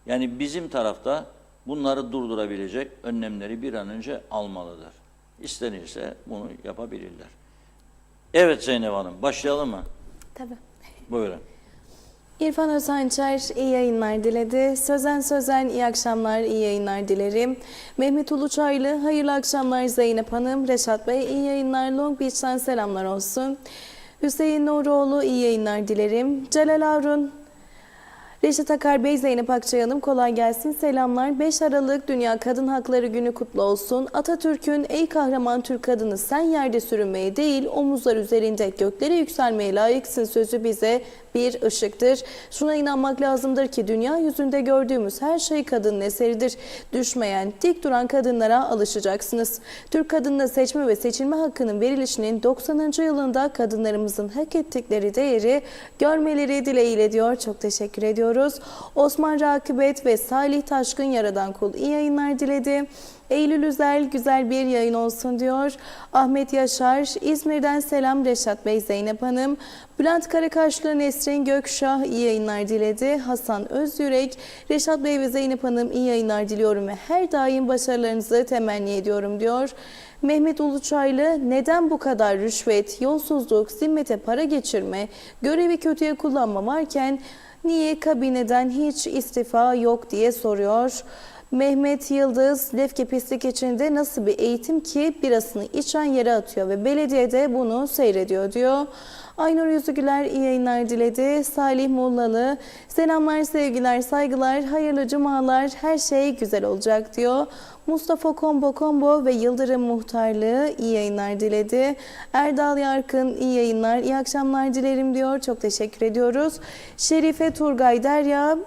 Yani bizim tarafta bunları durdurabilecek önlemleri bir an önce almalıdır. İstenirse bunu yapabilirler. Evet Zeynep Hanım, başlayalım mı? Tabii. Buyurun. İrfan Özhançer iyi yayınlar diledi. Sözen iyi akşamlar, iyi yayınlar dilerim. Mehmet Uluçaylı hayırlı akşamlar Zeynep Hanım. Reşat Bey iyi yayınlar, Long Beach'ten selamlar olsun. Hüseyin Nuroğlu iyi yayınlar dilerim. Celal Harun, Reşit Akar Bey, Zeynep Akçay Hanım kolay gelsin. Selamlar. 5 Aralık Dünya Kadın Hakları Günü kutlu olsun. Atatürk'ün ey kahraman Türk kadını sen yerde sürünmeye değil omuzlar üzerinde göklere yükselmeye layıksın sözü bize bir ışıktır. Şuna inanmak lazımdır ki dünya yüzünde gördüğümüz her şey kadının eseridir. Düşmeyen, dik duran kadınlara alışacaksınız. Türk kadınına seçme ve seçilme hakkının verilişinin 90. yılında kadınlarımızın hak ettikleri değeri görmeleri dileğiyle diyor. Çok teşekkür ediyoruz. Osman Rakibet ve Salih Taşkın Yaradan Kul iyi yayınlar diledi. Eylül Üzel güzel bir yayın olsun diyor. Ahmet Yaşar İzmir'den selam Reşat Bey, Zeynep Hanım. Bülent Karakaşlı, Nesrin Gökşah iyi yayınlar diledi. Hasan Özyürek, Reşat Bey ve Zeynep Hanım iyi yayınlar diliyorum ve her daim başarılarınızı temenni ediyorum diyor. Mehmet Uluçaylı neden bu kadar rüşvet, yolsuzluk, zimmete para geçirme, görevi kötüye kullanma varken niye kabineden hiç istifa yok diye soruyor. Mehmet Yıldız, Lefke pislik içinde nasıl bir eğitim ki birasını içen yere atıyor ve belediyede bunu seyrediyor diyor. Aynur Yüzügüler iyi yayınlar diledi. Salih Mullalı, selamlar, sevgiler, saygılar, hayırlı cumalar, her şey güzel olacak diyor. Mustafa Kombo ve Yıldırım Muhtarlığı iyi yayınlar diledi. Erdal Yarkın iyi yayınlar, iyi akşamlar dilerim diyor. Çok teşekkür ediyoruz. Şerife Turgay Derya,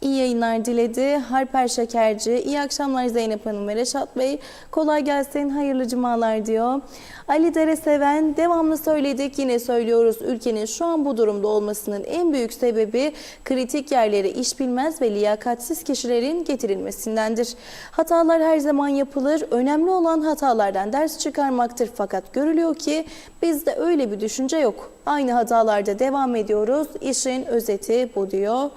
İyi yayınlar diledi. Harper Şekerci, iyi akşamlar Zeynep Hanım ve Reşat Bey. Kolay gelsin, hayırlı cumalar diyor. Ali Dere Seven, devamlı söyledik yine söylüyoruz. Ülkenin şu an bu durumda olmasının en büyük sebebi kritik yerlere iş bilmez ve liyakatsiz kişilerin getirilmesindendir. Hatalar her zaman yapılır. Önemli olan hatalardan ders çıkarmaktır. Fakat görülüyor ki bizde öyle bir düşünce yok. Aynı hatalarda devam ediyoruz. İşin özeti bu diyor.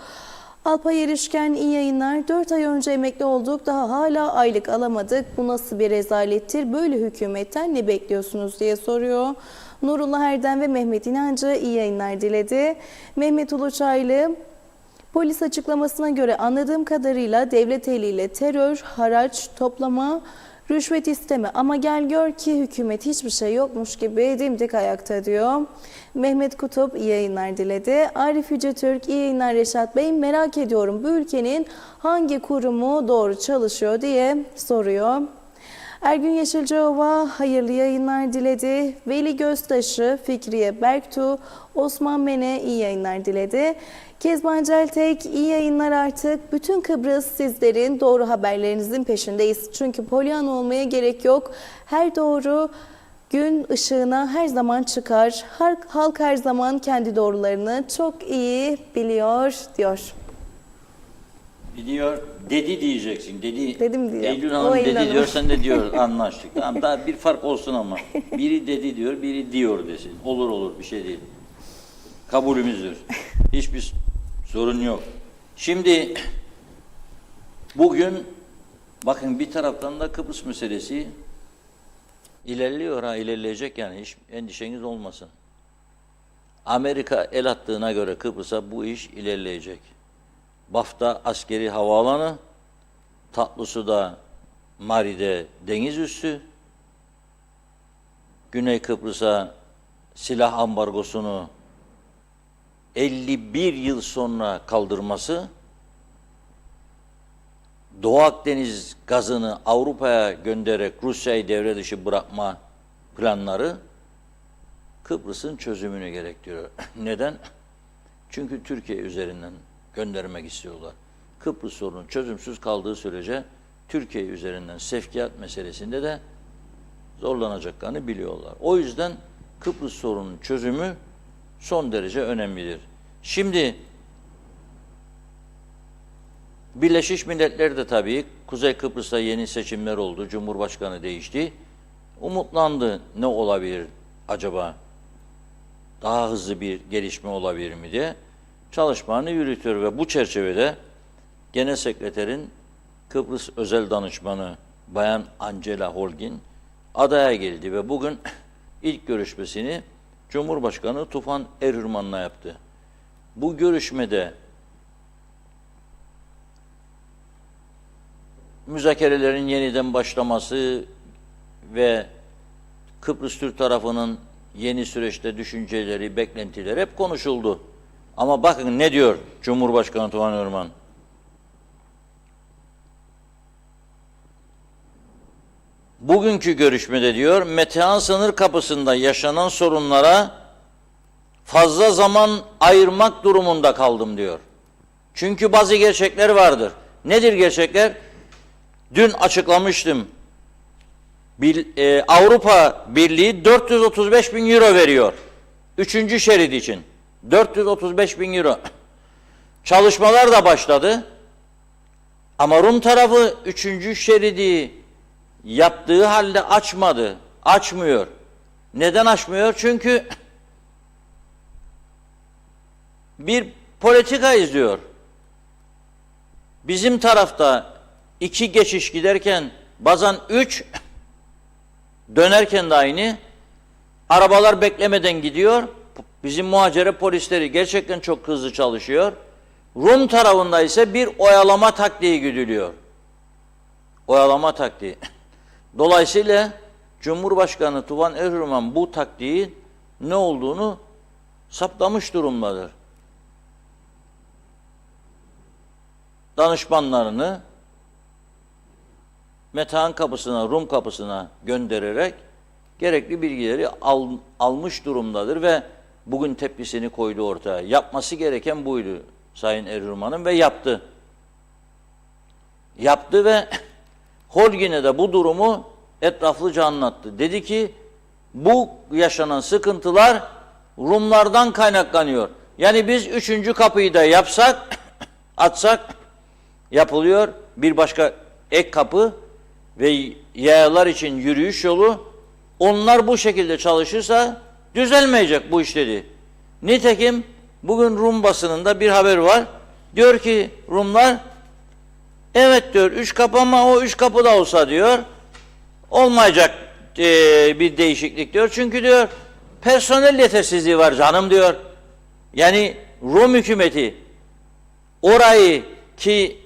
Alpay Erişken iyi yayınlar. 4 ay önce emekli olduk. Daha hala aylık alamadık. Bu nasıl bir rezalettir? Böyle hükümetten ne bekliyorsunuz diye soruyor. Nurullah Erdem ve Mehmet İnancı iyi yayınlar diledi. Mehmet Uluçaylı, polis açıklamasına göre anladığım kadarıyla devlet eliyle terör, haraç, toplama, rüşvet isteme ama gel gör ki hükümet hiçbir şey yokmuş gibi dimdik ayakta diyor. Mehmet Kutup iyi yayınlar diledi. Arif Yüce Türk iyi yayınlar Reşat Bey. Merak ediyorum bu ülkenin hangi kurumu doğru çalışıyor diye soruyor. Ergün Yeşilciova hayırlı yayınlar diledi. Veli Göztaşı, Fikriye Berktu, Osman Mene iyi yayınlar diledi. Kezban Celtek iyi yayınlar artık. Bütün Kıbrıs sizlerin doğru haberlerinizin peşindeyiz. Çünkü polyan olmaya gerek yok. Her doğru gün ışığına her zaman çıkar. Halk her zaman kendi doğrularını çok iyi biliyor diyor. Biliyor, dedi diyeceksin. Dedim diyor. Eylül O Hanım Eylül dedi Hanım. diyor, sen de diyor. Anlaştık. Tamam, daha bir fark olsun ama. Biri dedi diyor, biri diyor desin. Olur bir şey değil. Kabulümüzdür. Hiçbir sorun yok. Şimdi bugün bakın bir taraftan da Kıbrıs meselesi ilerliyor, ilerleyecek yani, hiç endişeniz olmasın. Amerika el attığına göre Kıbrıs'a bu iş ilerleyecek. Bafta askeri havaalanı, Tatlısu'da Mari'de deniz üssü, Güney Kıbrıs'a silah ambargosunu 51 yıl sonra kaldırması, Doğu Akdeniz gazını Avrupa'ya göndererek Rusya'yı devre dışı bırakma planları Kıbrıs'ın çözümünü gerektiriyor. Neden? Çünkü Türkiye üzerinden göndermek istiyorlar. Kıbrıs sorunu çözümsüz kaldığı sürece Türkiye üzerinden sevkiyat meselesinde de zorlanacaklarını biliyorlar. O yüzden Kıbrıs sorunun çözümü son derece önemlidir. Şimdi Birleşmiş Milletler de tabii Kuzey Kıbrıs'ta yeni seçimler oldu, Cumhurbaşkanı değişti. Umutlandı, ne olabilir acaba? Daha hızlı bir gelişme olabilir mi diye çalışmalarını yürütüyor ve bu çerçevede Genel Sekreterin Kıbrıs Özel Danışmanı Bayan Angela Holgin adaya geldi ve bugün ilk görüşmesini Cumhurbaşkanı Tufan Erirman'la yaptı. Bu görüşmede müzakerelerin yeniden başlaması ve Kıbrıs Türk tarafının yeni süreçte düşünceleri, beklentileri hep konuşuldu. Ama bakın ne diyor Cumhurbaşkanı Tufan Erirman? Bugünkü görüşmede diyor, Metehan sınır kapısında yaşanan sorunlara fazla zaman ayırmak durumunda kaldım diyor. Çünkü bazı gerçekler vardır. Nedir gerçekler? Dün açıklamıştım. Avrupa Birliği 435 bin euro veriyor. 3. şerit için. 435 bin euro. Çalışmalar da başladı. Ama Rum tarafı 3. şeridi yaptığı halde açmadı. Açmıyor. Neden açmıyor? Çünkü bir politika izliyor. Bizim tarafta 2 geçiş giderken bazen 3 dönerken de aynı. Arabalar beklemeden gidiyor. Bizim muhacere polisleri gerçekten çok hızlı çalışıyor. Rum tarafında ise bir oyalama taktiği güdülüyor. Oyalama taktiği. Dolayısıyla Cumhurbaşkanı Tufan Erirman bu taktiğin ne olduğunu saptamış durumdadır. Danışmanlarını Metehan kapısına, Rum kapısına göndererek gerekli bilgileri almış durumdadır ve bugün tepkisini koydu ortaya. Yapması gereken buydu Sayın Erirman'ın ve yaptı. Yaptı ve Holgin'e de bu durumu etraflıca anlattı. Dedi ki bu yaşanan sıkıntılar Rumlardan kaynaklanıyor. Yani biz 3. kapıyı da yapsak, açsak yapılıyor. Bir başka ek kapı ve yayalar için yürüyüş yolu. Onlar bu şekilde çalışırsa düzelmeyecek bu iş dedi. Nitekim bugün Rum basınında bir haber var. Diyor ki Rumlar evet diyor 3 kapı ama o 3 kapı da olsa diyor olmayacak bir değişiklik diyor. Çünkü diyor personel yetersizliği var canım diyor. Yani Rum hükümeti orayı ki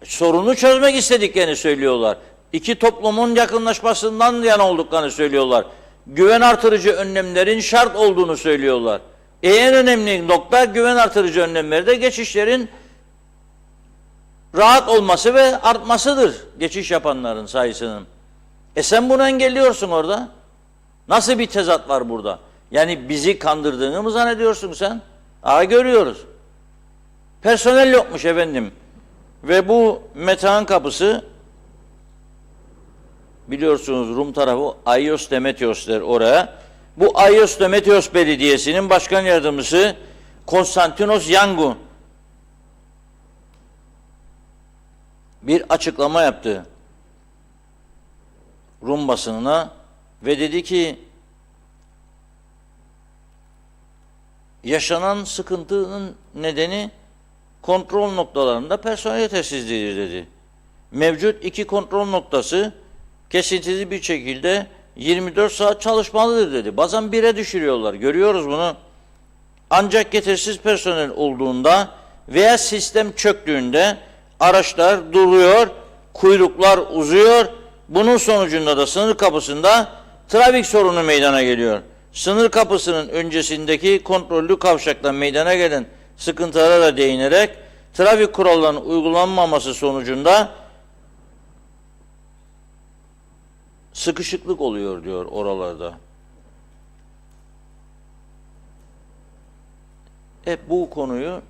sorunu çözmek istediklerini söylüyorlar. 2 toplumun yakınlaşmasından yana olduklarını söylüyorlar. Güven artırıcı önlemlerin şart olduğunu söylüyorlar. En önemli nokta güven artırıcı önlemleri de geçişlerin rahat olması ve artmasıdır. Geçiş yapanların sayısının. Sen bunu engelliyorsun orada. Nasıl bir tezat var burada? Yani bizi kandırdığını mı zannediyorsun sen? Görüyoruz. Personel yokmuş efendim. Ve bu Metehan kapısı biliyorsunuz Rum tarafı Ayios Demetrios der oraya. Bu Ayios Demetrios Belediyesi'nin başkan yardımcısı Konstantinos Yangu bir açıklama yaptı Rum basınına ve dedi ki yaşanan sıkıntının nedeni kontrol noktalarında personel yetersizliğidir dedi. Mevcut 2 kontrol noktası kesintili bir şekilde 24 saat çalışmalıdır dedi. Bazen 1'e düşürüyorlar. Görüyoruz bunu. Ancak yetersiz personel olduğunda veya sistem çöktüğünde araçlar duruyor, kuyruklar uzuyor. Bunun sonucunda da sınır kapısında trafik sorunu meydana geliyor. Sınır kapısının öncesindeki kontrollü kavşaktan meydana gelen sıkıntılara da değinerek trafik kurallarının uygulanmaması sonucunda sıkışıklık oluyor diyor oralarda. Bu konuyu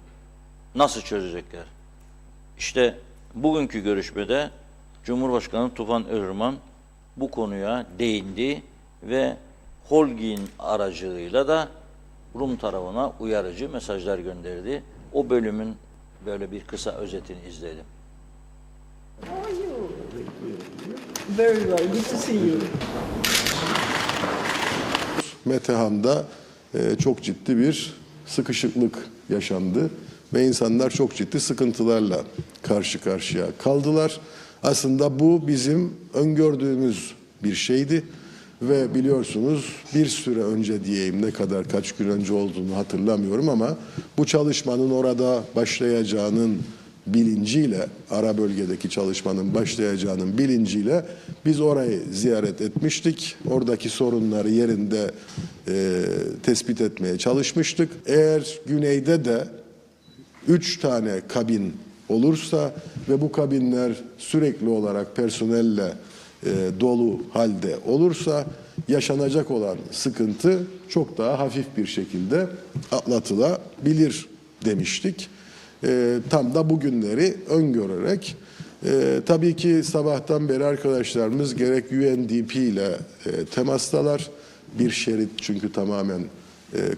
nasıl çözecekler? İşte bugünkü görüşmede Cumhurbaşkanı Tufan Erirman bu konuya değindi ve Holgin aracılığıyla da Rum tarafına uyarıcı mesajlar gönderdi. O bölümün böyle bir kısa özetini izleyelim. Very well. Good to see you. Metehan'da çok ciddi bir sıkışıklık yaşandı ve insanlar çok ciddi sıkıntılarla karşı karşıya kaldılar. Aslında bu bizim öngördüğümüz bir şeydi. Ve biliyorsunuz bir süre önce diyeyim, ne kadar kaç gün önce olduğunu hatırlamıyorum ama bu çalışmanın orada başlayacağının bilinciyle, ara bölgedeki çalışmanın başlayacağının bilinciyle biz orayı ziyaret etmiştik. Oradaki sorunları yerinde tespit etmeye çalışmıştık. Eğer güneyde de 3 tane kabin olursa ve bu kabinler sürekli olarak personelle dolu halde olursa yaşanacak olan sıkıntı çok daha hafif bir şekilde atlatılabilir demiştik. Tam da bugünleri öngörerek tabii ki sabahtan beri arkadaşlarımız gerek UNDP ile temastalar. Bir şerit çünkü tamamen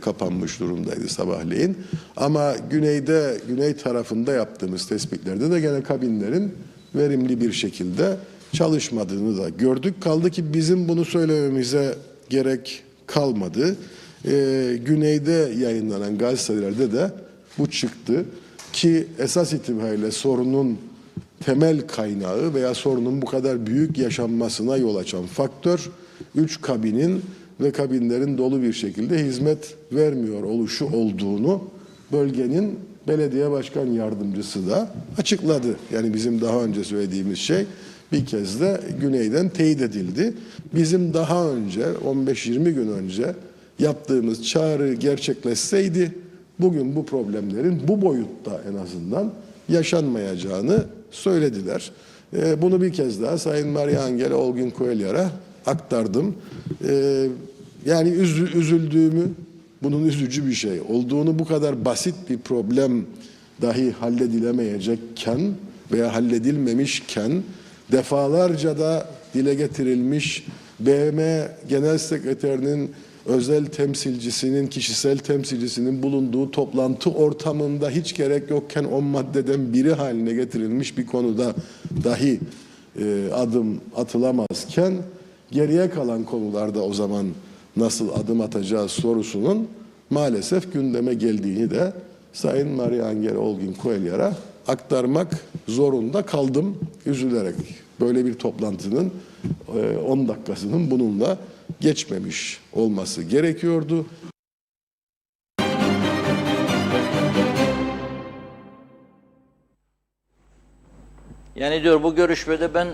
kapanmış durumdaydı sabahleyin. Ama güney tarafında yaptığımız tespitlerde de gene kabinlerin verimli bir şekilde çalışmadığını da gördük. Kaldı ki bizim bunu söylememize gerek kalmadı. Güneyde yayınlanan gazetelerde de bu çıktı ki esas itibariyle sorunun temel kaynağı veya sorunun bu kadar büyük yaşanmasına yol açan faktör 3 kabinin ve kabinlerin dolu bir şekilde hizmet vermiyor oluşu olduğunu bölgenin belediye başkan yardımcısı da açıkladı. Yani bizim daha önce söylediğimiz şey bir kez de güneyden teyit edildi. Bizim daha önce 15-20 gün önce yaptığımız çağrı gerçekleşseydi bugün bu problemlerin bu boyutta en azından yaşanmayacağını söylediler. Bunu bir kez daha Sayın Maria Angela Olguín Cuéllar'a aktardım. Yani üzüldüğümü, bunun üzücü bir şey olduğunu, bu kadar basit bir problem dahi halledilemeyecekken veya halledilmemişken defalarca da dile getirilmiş BM Genel Sekreterinin özel temsilcisinin, kişisel temsilcisinin bulunduğu toplantı ortamında hiç gerek yokken 10 maddeden biri haline getirilmiş bir konuda dahi adım atılamazken geriye kalan konularda o zaman nasıl adım atacağız sorusunun maalesef gündeme geldiğini de Sayın Maria Angela Olguín Cuéllar'a aktarmak zorunda kaldım üzülerek. Böyle bir toplantının 10 dakikasının bununla geçmemiş olması gerekiyordu. Yani diyor bu görüşmede ben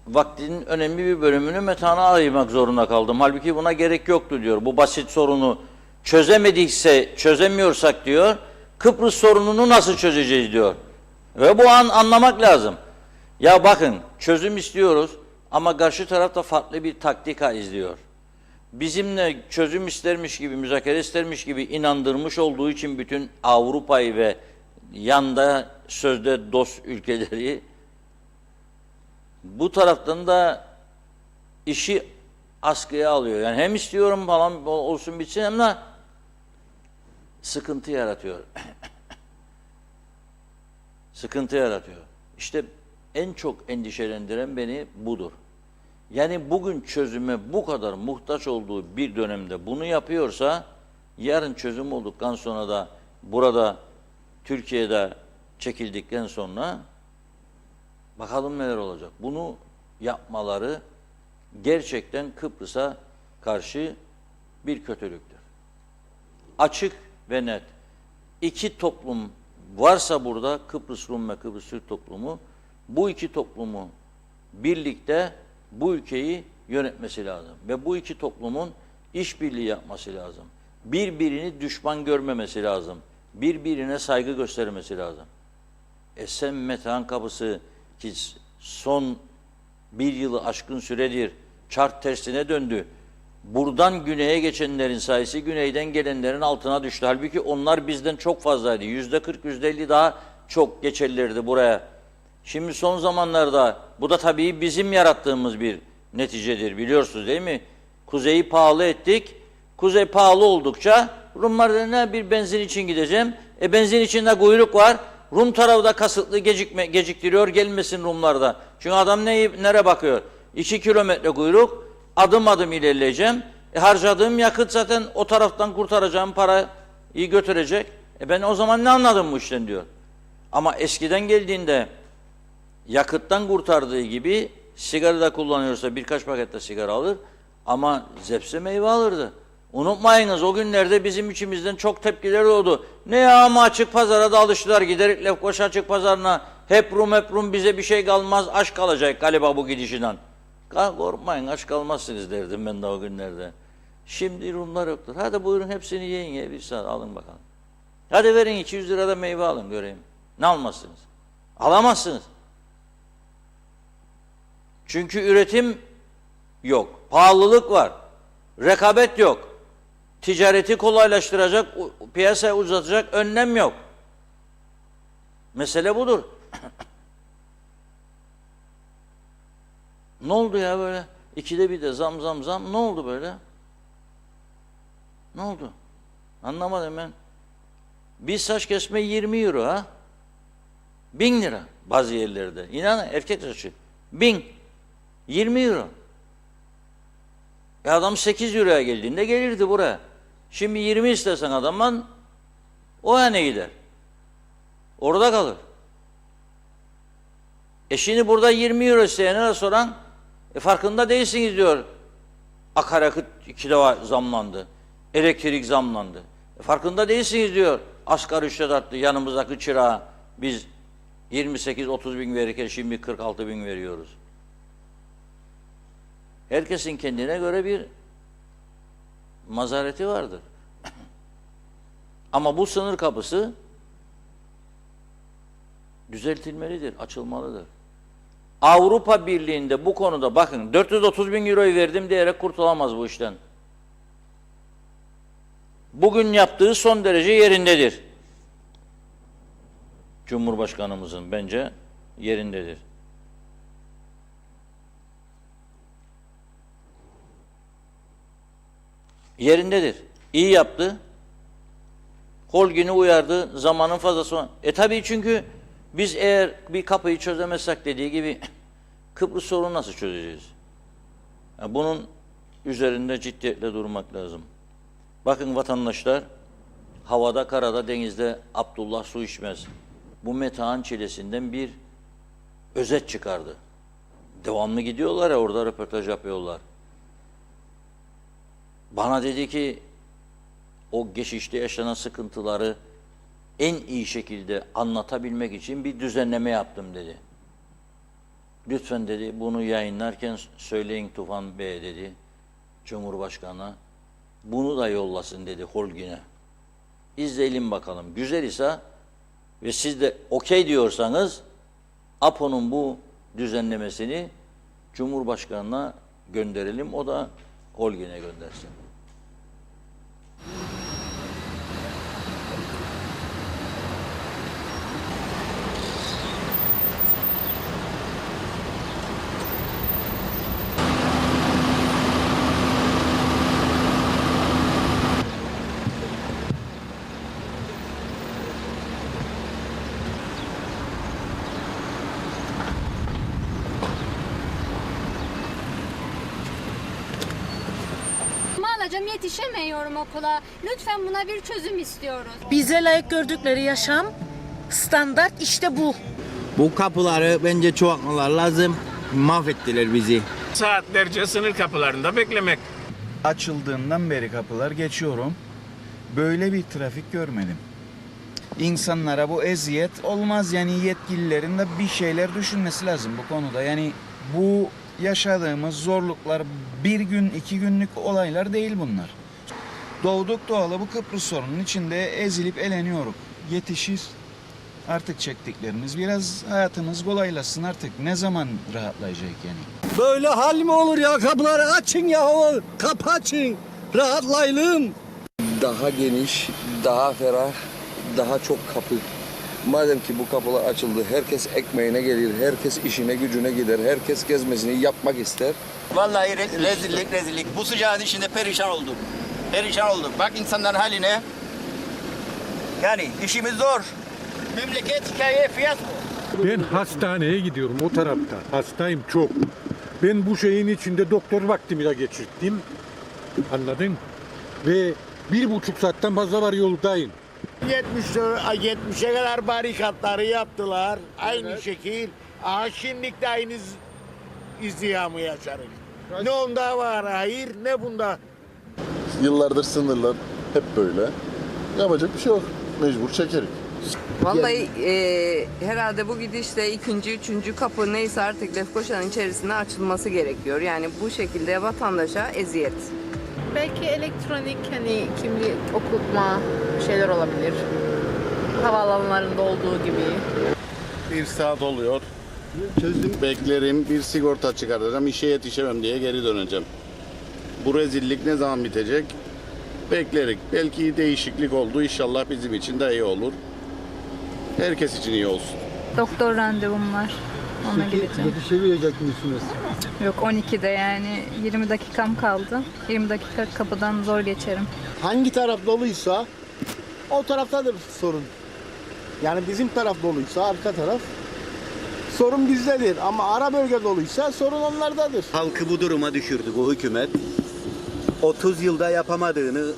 vaktinin önemli bir bölümünü Metehan'a ayırmak zorunda kaldım. Halbuki buna gerek yoktu diyor. Bu basit sorunu çözemiyorsak diyor, Kıbrıs sorununu nasıl çözeceğiz diyor. Ve bu an anlamak lazım. Ya bakın çözüm istiyoruz ama karşı taraf da farklı bir taktika izliyor. Bizimle çözüm istermiş gibi, müzakere istermiş gibi inandırmış olduğu için bütün Avrupa'yı ve yanda sözde dost ülkeleri, bu taraftan da işi askıya alıyor. Yani hem istiyorum falan olsun bitsin hem de sıkıntı yaratıyor. Sıkıntı yaratıyor. İşte en çok endişelendiren beni budur. Yani bugün çözüme bu kadar muhtaç olduğu bir dönemde bunu yapıyorsa, yarın çözüm olduktan sonra da burada Türkiye'de çekildikten sonra bakalım neler olacak. Bunu yapmaları gerçekten Kıbrıs'a karşı bir kötülüktür. Açık ve net. İki toplum varsa burada, Kıbrıs Rum ve Kıbrıs Türk toplumu, bu iki toplumu birlikte bu ülkeyi yönetmesi lazım. Ve bu iki toplumun işbirliği yapması lazım. Birbirini düşman görmemesi lazım. Birbirine saygı göstermesi lazım. Sen Metehan Kapısı ki son bir yılı aşkın süredir çark tersine döndü. Buradan güneye geçenlerin sayısı güneyden gelenlerin altına düştü. Halbuki onlar bizden çok fazlaydı. %40, %50 daha çok geçerlerdi buraya. Şimdi son zamanlarda, bu da tabii bizim yarattığımız bir neticedir, biliyorsunuz değil mi? Kuzeyi pahalı ettik. Kuzey pahalı oldukça Rumlar da ne bir benzin için gideceğim. Benzin içinde kuyruk var. Rum tarafı da kasıtlı geciktiriyor, gelmesin Rumlarda. Çünkü adam nereye bakıyor? 2 kilometre kuyruk, adım adım ilerleyeceğim. Harcadığım yakıt zaten o taraftan kurtaracağım parayı götürecek. Ben o zaman ne anladım bu işten diyor. Ama eskiden geldiğinde yakıttan kurtardığı gibi sigara da kullanıyorsa birkaç pakette sigara alır. Ama zepse meyve alırdı. Unutmayınız o günlerde bizim içimizden çok tepkiler oldu. Ne ya ama açık pazara da alıştılar. Giderik Lefkoşa açık pazarına. Hep Rum bize bir şey kalmaz. Aç kalacak galiba bu gidişinden. Korkmayın aç kalmazsınız derdim ben de o günlerde. Şimdi Rumlar yoktur. Hadi buyurun hepsini yiyin ya bir saat alın bakalım. Hadi verin 200 lirada meyve alın göreyim. Ne almazsınız? Alamazsınız. Çünkü üretim yok. Pahalılık var. Rekabet yok. Ticareti kolaylaştıracak, piyasayı uzatacak önlem yok. Mesele budur. Ne oldu ya böyle? İkide bir de zam. Ne oldu böyle? Ne oldu? Anlamadım ben. Bir saç kesme 20 euro ha? 1000 lira bazı yerlerde. İnanın erkek saçı. 1000. 20 euro. Adam 8 euroya geldiğinde gelirdi buraya. Şimdi 20 istesen adamdan o yana gider. Orada kalır. Şimdi burada 20 euro isteyene soran farkında değilsiniz diyor. Akaryakıt 2 defa zamlandı. Elektrik zamlandı. Farkında değilsiniz diyor. Asgari ücret arttı. Yanımızdaki çırağa biz 28-30 bin verirken şimdi 46 bin veriyoruz. Herkesin kendine göre bir mazareti vardır. Ama bu sınır kapısı düzeltilmelidir, açılmalıdır. Avrupa Birliği'nde bu konuda bakın 430 bin euroyu verdim diyerek kurtulamaz bu işten. Bugün yaptığı son derece yerindedir. Cumhurbaşkanımızın bence yerindedir. Yerindedir. İyi yaptı. Holgin'i uyardı. Zamanın fazlası var. Tabii çünkü biz eğer bir kapıyı çözemezsek dediği gibi Kıbrıs sorunu nasıl çözeceğiz? Yani bunun üzerinde ciddiyetle durmak lazım. Bakın vatandaşlar havada, karada, denizde Abdullah su içmez. Bu metaan çilesinden bir özet çıkardı. Devamlı gidiyorlar ya orada röportaj yapıyorlar. Bana dedi ki o geçişte yaşanan sıkıntıları en iyi şekilde anlatabilmek için bir düzenleme yaptım dedi. Lütfen dedi bunu yayınlarken söyleyin Tufan Bey'e dedi, Cumhurbaşkanı'na. Bunu da yollasın dedi Holgin'e. İzleyelim bakalım. Güzel ise ve siz de okey diyorsanız APO'nun bu düzenlemesini Cumhurbaşkanı'na gönderelim. O da Holgin'e göndersin. Alacağım, yetişemiyorum okula. Lütfen buna bir çözüm istiyoruz. Bize layık gördükleri yaşam standart işte bu. Bu kapıları bence çoğaltmalar lazım. Mahvettiler bizi. Saatlerce sınır kapılarında beklemek. Açıldığından beri kapılar geçiyorum. Böyle bir trafik görmedim. İnsanlara bu eziyet olmaz yani yetkililerin de bir şeyler düşünmesi lazım bu konuda. Yani bu yaşadığımız zorluklar bir gün, 2 günlük olaylar değil bunlar. Doğduk doğalı bu Kıbrıs sorunun içinde ezilip eleniyoruz. Yetişir artık çektiklerimiz. Biraz hayatımız kolaylaşsın artık. Ne zaman rahatlayacak yani? Böyle hal mi olur ya? Kapıları açın ya. Kapı açın. Rahatlayalım. Daha geniş, daha ferah, daha çok kapı. Madem ki bu kapılar açıldı, herkes ekmeğine gelir, herkes işine gücüne gider, herkes gezmesini yapmak ister. Vallahi rezillik. Bu sıcağın içinde perişan olduk. Bak insanların haline. Yani işimiz zor. Memleket hikaye fiyasko. Ben hastaneye gidiyorum o tarafta. Hastayım çok. Ben bu şeyin içinde doktor vaktimi de geçirdim. Anladın? Ve 1,5 saatten fazla var yoldayım. 70'e kadar barikatları yaptılar. Aynı şekil. Aha şimdilik de aynı izdihamı yaşarız. Ne onda var hayır ne bunda. Yıllardır sınırlar hep böyle. Yapacak bir şey yok. Mecbur çekerik. Vallahi herhalde bu gidişle ikinci, üçüncü kapı neyse artık Lefkoşa'nın içerisine açılması gerekiyor. Yani bu şekilde vatandaşa eziyet. Belki elektronik hani kimlik okutma şeyler olabilir. Havaalanlarında olduğu gibi. Bir saat oluyor. Beklerim, bir sigorta çıkaracağım, işe yetişemem diye geri döneceğim. Bu rezillik ne zaman bitecek? Beklerik. Belki değişiklik oldu. İnşallah bizim için de iyi olur. Herkes için iyi olsun. Doktor randevum var. Ona gideceğim. Yetişebilecek misiniz? Yok 12'de yani 20 dakikam kaldı. 20 dakika kapıdan zor geçerim. Hangi taraf doluysa o taraftadır sorun. Yani bizim taraf doluysa arka taraf sorun bizdedir. Ama ara bölge doluysa sorun onlardadır. Halkı bu duruma düşürdü bu hükümet. 30 yılda yapamadığını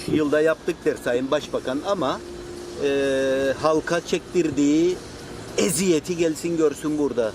3 yılda yaptık der Sayın Başbakan ama halka çektirdiği eziyeti gelsin görsün burada.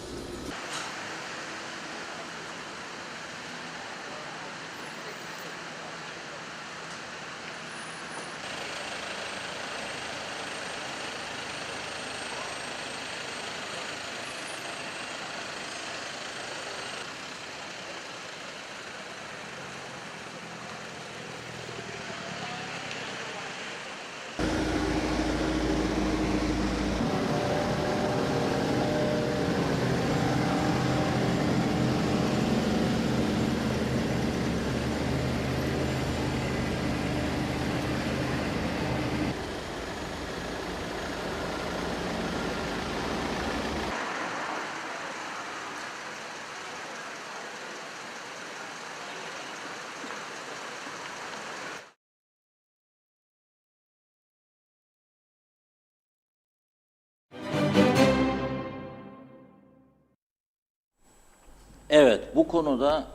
Evet, bu konuda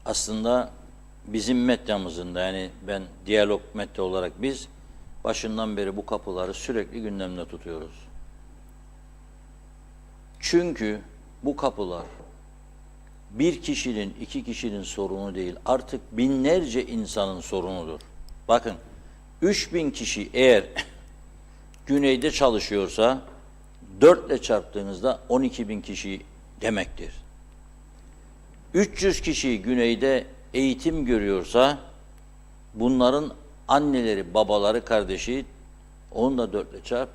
aslında bizim medyamızın da, yani ben Diyalog Medya olarak biz başından beri bu kapıları sürekli gündemde tutuyoruz. Çünkü bu kapılar bir kişinin, iki kişinin sorunu değil, artık binlerce insanın sorunudur. Bakın, 3000 kişi eğer güneyde çalışıyorsa 4 ile çarptığınızda 12.000 kişi demektir. 300 kişi güneyde eğitim görüyorsa bunların anneleri, babaları, kardeşi, onu da 4 ile çarp,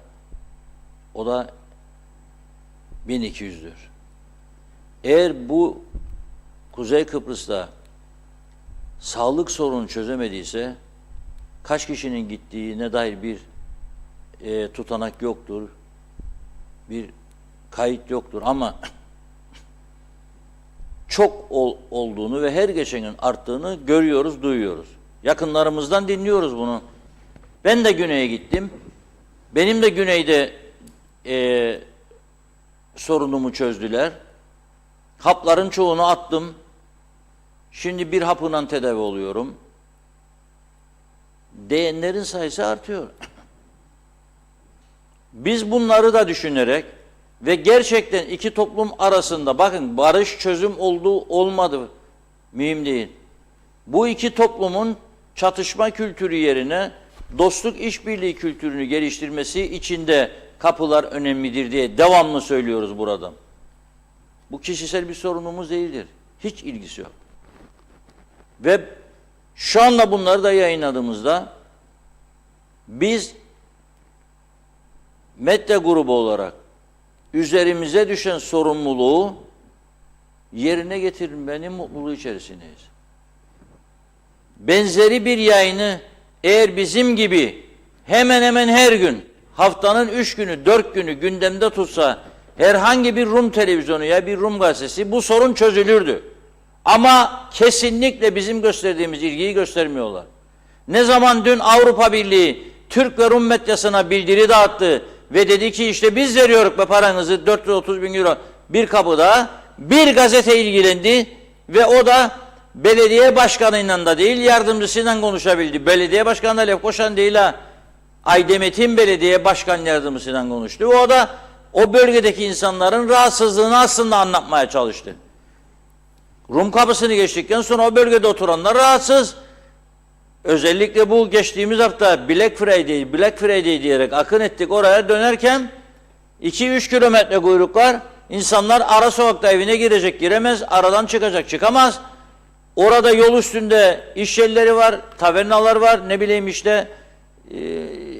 o da 1200'dür. Eğer bu Kuzey Kıbrıs'ta sağlık sorunu çözemediyse kaç kişinin gittiğine dair bir tutanak yoktur, bir kayıt yoktur ama çok olduğunu ve her geçen gün arttığını görüyoruz, duyuyoruz. Yakınlarımızdan dinliyoruz bunu. Ben de güneye gittim. Benim de güneyde sorunumu çözdüler. Hapların çoğunu attım. Şimdi bir hapla tedavi oluyorum. Diyenlerin sayısı artıyor. Biz bunları da düşünerek ve gerçekten iki toplum arasında, bakın, barış çözüm olmadı, mühim değil. Bu iki toplumun çatışma kültürü yerine dostluk işbirliği kültürünü geliştirmesi için de kapılar önemlidir diye devamlı söylüyoruz buradan. Bu kişisel bir sorunumuz değildir. Hiç ilgisi yok. Ve şu anda bunları da yayınladığımızda biz medya grubu olarak üzerimize düşen sorumluluğu yerine getirmenin mutluluğu içerisindeyiz. Benzeri bir yayını eğer bizim gibi hemen hemen her gün, haftanın 3 günü, 4 günü gündemde tutsa herhangi bir Rum televizyonu ya bir Rum gazetesi, bu sorun çözülürdü. Ama kesinlikle bizim gösterdiğimiz ilgiyi göstermiyorlar. Ne zaman dün Avrupa Birliği Türk ve Rum medyasına bildiri dağıttı ve dedi ki işte biz veriyoruz be paranızı, 430.000 euro bir kapıda, bir gazete ilgilendi ve o da belediye başkanıyla da değil, yardımcısıyla konuşabildi. Belediye başkanı da Lefkoşan değil ha. Aydemet'in belediye başkan yardımcısıyla konuştu. O da o bölgedeki insanların rahatsızlığını aslında anlatmaya çalıştı. Rum kapısını geçtikten sonra o bölgede oturanlar rahatsız. Özellikle bu geçtiğimiz hafta Black Friday diyerek akın ettik oraya dönerken 2-3 kilometre kuyruklar, insanlar ara sokakta evine girecek giremez, aradan çıkacak çıkamaz. Orada yol üstünde iş yerleri var, tavernalar var, ne bileyim işte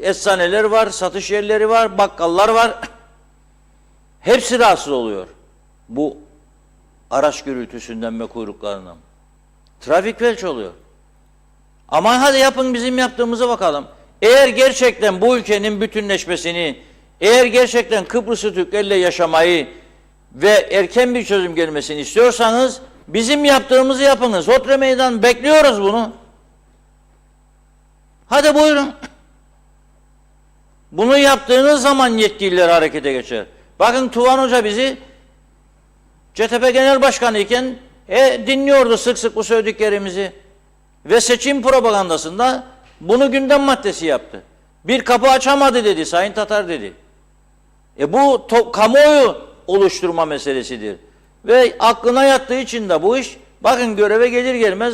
eczaneler var, satış yerleri var, bakkallar var. Hepsi rahatsız oluyor bu araç gürültüsünden ve kuyruklarından. Trafik felç oluyor. Ama hadi yapın bizim yaptığımızı bakalım. Eğer gerçekten bu ülkenin bütünleşmesini, eğer gerçekten Kıbrıs'ı Türklerle yaşamayı ve erken bir çözüm gelmesini istiyorsanız bizim yaptığımızı yapınız. Hodri Meydan bekliyoruz bunu. Hadi buyurun. Bunu yaptığınız zaman yetkililer harekete geçer. Bakın Tuvan Hoca bizi CTP Genel Başkanı iken dinliyordu sık sık bu söylediklerimizi. Ve seçim propagandasında bunu gündem maddesi yaptı. Bir kapı açamadı dedi Sayın Tatar dedi. Bu kamuoyu oluşturma meselesidir. Ve aklına yattığı için de bu iş bakın göreve gelir gelmez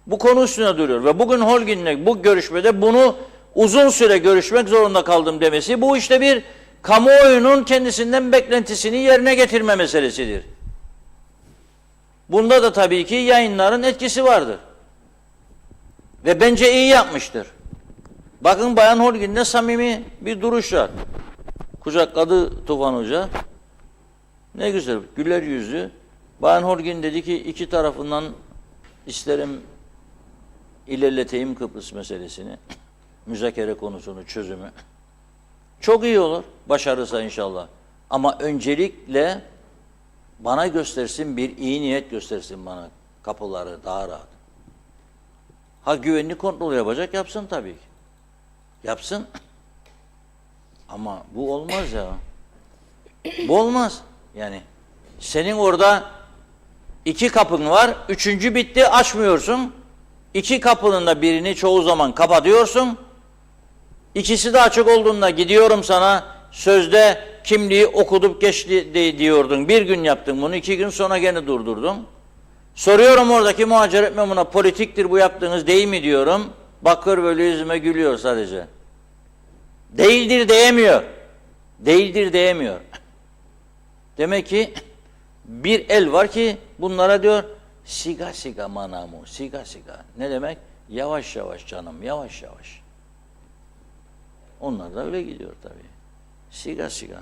bu konu üstüne duruyor. Ve bugün Holgin'le bu görüşmede bunu uzun süre görüşmek zorunda kaldım demesi bu işte bir kamuoyunun kendisinden beklentisini yerine getirme meselesidir. Bunda da tabii ki yayınların etkisi vardır. Ve bence iyi yapmıştır. Bakın Bayan Holgin'de samimi bir duruş var. Kucakladı Tufan Hoca. Ne güzel, güler yüzlü. Bayan Holgin dedi ki iki tarafından isterim ilerleteyim Kıbrıs meselesini. Müzakere konusunu, çözümü. Çok iyi olur, başarırsa inşallah. Ama öncelikle bana göstersin, bir iyi niyet göstersin bana kapıları daha rahat. Ha güvenlik kontrolü yapacak, yapsın tabii ki. Yapsın. Ama bu olmaz ya. Bu olmaz. Yani senin orada iki kapın var, üçüncü bitti, açmıyorsun. İki kapının da birini çoğu zaman kapatıyorsun. İkisi de açık olduğunda gidiyorum sana sözde kimliği okudup geçti diyordun. Bir gün yaptın bunu, 2 gün sonra gene durdurdun. Soruyorum oradaki muhaciret memuruna, politiktir bu yaptığınız değil mi diyorum. Bakıyor böyle yüzüme gülüyor sadece. Değildir diyemiyor. Değildir diyemiyor. Demek ki bir el var ki bunlara diyor siga siga manamu, siga siga. Ne demek? Yavaş yavaş canım, yavaş yavaş. Onlar da öyle gidiyor tabii. Siga siga.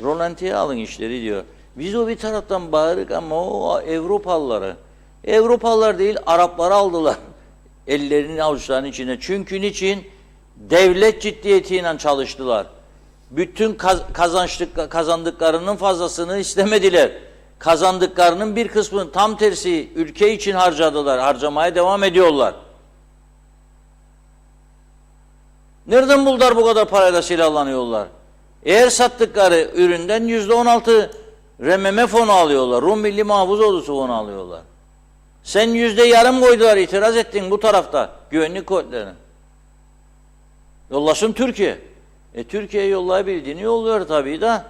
Rolantiye alın işleri diyor. Biz o bir taraftan bağırık ama o Avrupalılar değil Arapları aldılar. Ellerinin avuçlarının içine. Çünkü niçin? Devlet ciddiyetiyle çalıştılar. Bütün kazandıklarının fazlasını istemediler. Kazandıklarının bir kısmını tam tersi ülke için harcadılar. Harcamaya devam ediyorlar. Nereden buldular bu kadar parayla silahlanıyorlar? Eğer sattıkları üründen %16 RMM fonu alıyorlar. Rum Milli Mahfuz Ordusu fonu alıyorlar. Sen %yarım koydular, itiraz ettin bu tarafta güvenlik kuvvetlerine. Yollasın Türkiye. Türkiye yollayabildiğini yolluyor tabii da.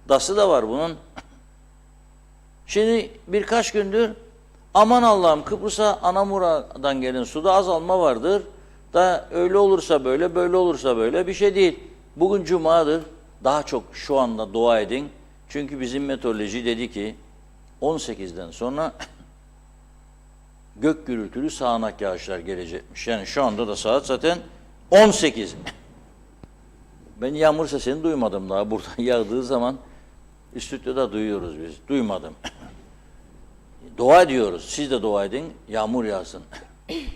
DAS'ı da var bunun. Şimdi birkaç gündür aman Allah'ım Kıbrıs'a Anamura'dan gelen suda azalma vardır. Da öyle olursa böyle, böyle olursa böyle bir şey değil. Bugün Cuma'dır. Daha çok şu anda dua edin. Çünkü bizim meteoroloji dedi ki 18'den sonra gök gürültülü sağanak yağışlar gelecekmiş. Yani şu anda da saat zaten 18. Ben yağmur sesini duymadım daha. Buradan yağdığı zaman stüdyoda duyuyoruz biz. Duymadım. Dua ediyoruz. Siz de dua edin. Yağmur yağsın.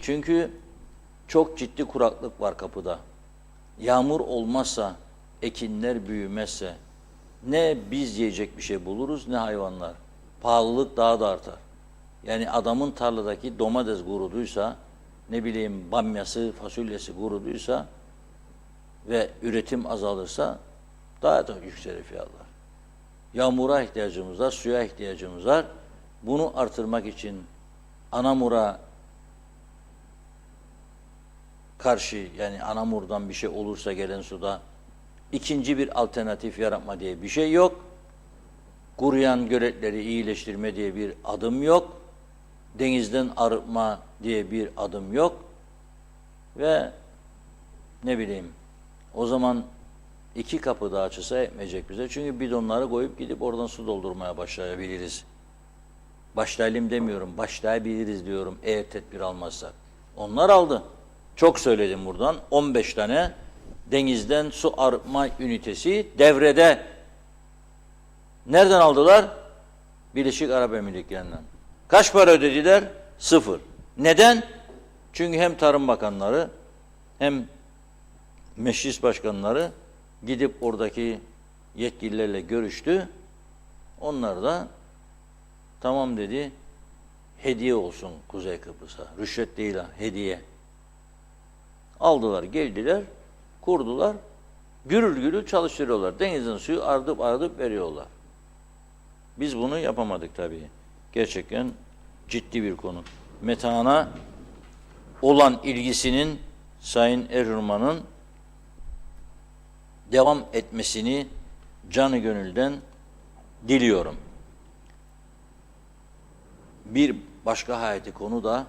Çünkü çok ciddi kuraklık var kapıda. Yağmur olmazsa, ekinler büyümezse ne biz yiyecek bir şey buluruz ne hayvanlar. Pahalılık daha da artar. Yani adamın tarladaki domates kuruduysa, ne bileyim bamyası, fasulyesi kuruduysa ve üretim azalırsa daha da yükselir fiyatlar. Yağmura ihtiyacımız var, suya ihtiyacımız var. Bunu artırmak için Anamur'a karşı, yani Anamur'dan bir şey olursa gelen suda ikinci bir alternatif yaratma diye bir şey yok. Kuruyan göletleri iyileştirme diye bir adım yok. Denizden arıtma diye bir adım yok. Ve ne bileyim, o zaman 2 kapı daha açılsa etmeyecek bize. Çünkü bidonları koyup gidip oradan su doldurmaya başlayabiliriz. Başlayalım demiyorum, başlayabiliriz diyorum eğer tedbir almazsak. Onlar aldı. Çok söyledim buradan. 15 tane denizden su arıtma ünitesi devrede. Nereden aldılar? Birleşik Arap Emirlikleri'nden. Kaç para ödediler? 0. Neden? Çünkü hem Tarım Bakanları hem meclis başkanları gidip oradaki yetkililerle görüştü. Onlar da tamam dedi, hediye olsun Kuzey Kıbrıs'a. Rüşvet değil ha, hediye. Aldılar, geldiler, kurdular, gürül gürül çalıştırıyorlar. Denizin suyu ardıp veriyorlar. Biz bunu yapamadık tabii. Gerçekten ciddi bir konu. Metana olan ilgisinin Sayın Erhürman'ın devam etmesini canı gönülden diliyorum. Bir başka hayati konu da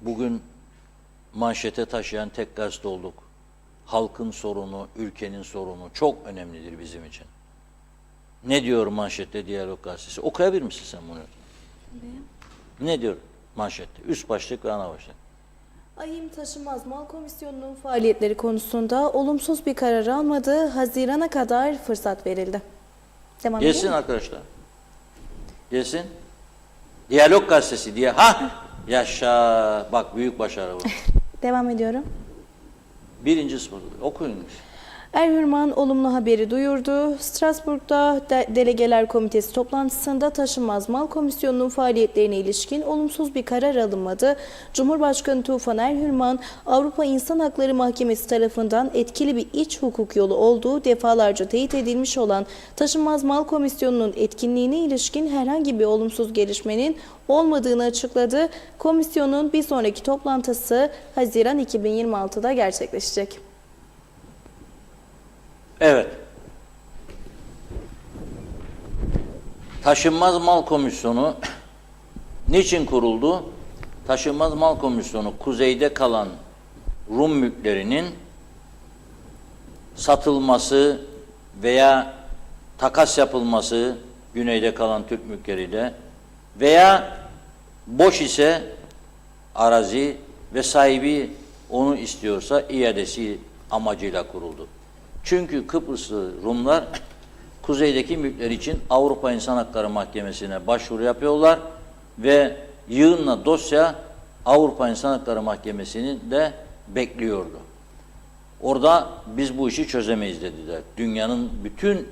bugün manşete taşıyan tek gazete olduk. Halkın sorunu, ülkenin sorunu çok önemlidir bizim için. Ne diyor manşette Diyalog Gazetesi? Okuyabilir misin sen bunu? Ne diyor manşette? Üst başlık ve ana başlık. AİM Taşınmaz Mal Komisyonu'nun faaliyetleri konusunda olumsuz bir karar almadı. Haziran'a kadar fırsat verildi. Devam Gelsin edelim mi? arkadaşlar. Gelsin. Diyalog Gazetesi diye. Ha! Yaşa! Bak büyük başarı bu. Devam ediyorum. Birinci spor. Okuyun. Erhürman olumlu haberi duyurdu. Strasbourg'da Delegeler Komitesi toplantısında Taşınmaz Mal Komisyonu'nun faaliyetlerine ilişkin olumsuz bir karar alınmadı. Cumhurbaşkanı Tufan Erhürman, Avrupa İnsan Hakları Mahkemesi tarafından etkili bir iç hukuk yolu olduğu defalarca teyit edilmiş olan Taşınmaz Mal Komisyonu'nun etkinliğine ilişkin herhangi bir olumsuz gelişmenin olmadığını açıkladı. Komisyonun bir sonraki toplantısı Haziran 2026'da gerçekleşecek. Evet. Taşınmaz Mal Komisyonu niçin kuruldu? Taşınmaz Mal Komisyonu kuzeyde kalan Rum mülklerinin satılması veya takas yapılması güneyde kalan Türk mülkleriyle veya boş ise arazi ve sahibi onu istiyorsa iadesi amacıyla kuruldu. Çünkü Kıbrıslı Rumlar kuzeydeki mülkler için Avrupa İnsan Hakları Mahkemesi'ne başvuru yapıyorlar ve yığınla dosya Avrupa İnsan Hakları Mahkemesi'ni de bekliyordu. Orada biz bu işi çözemeyiz dediler. Bütün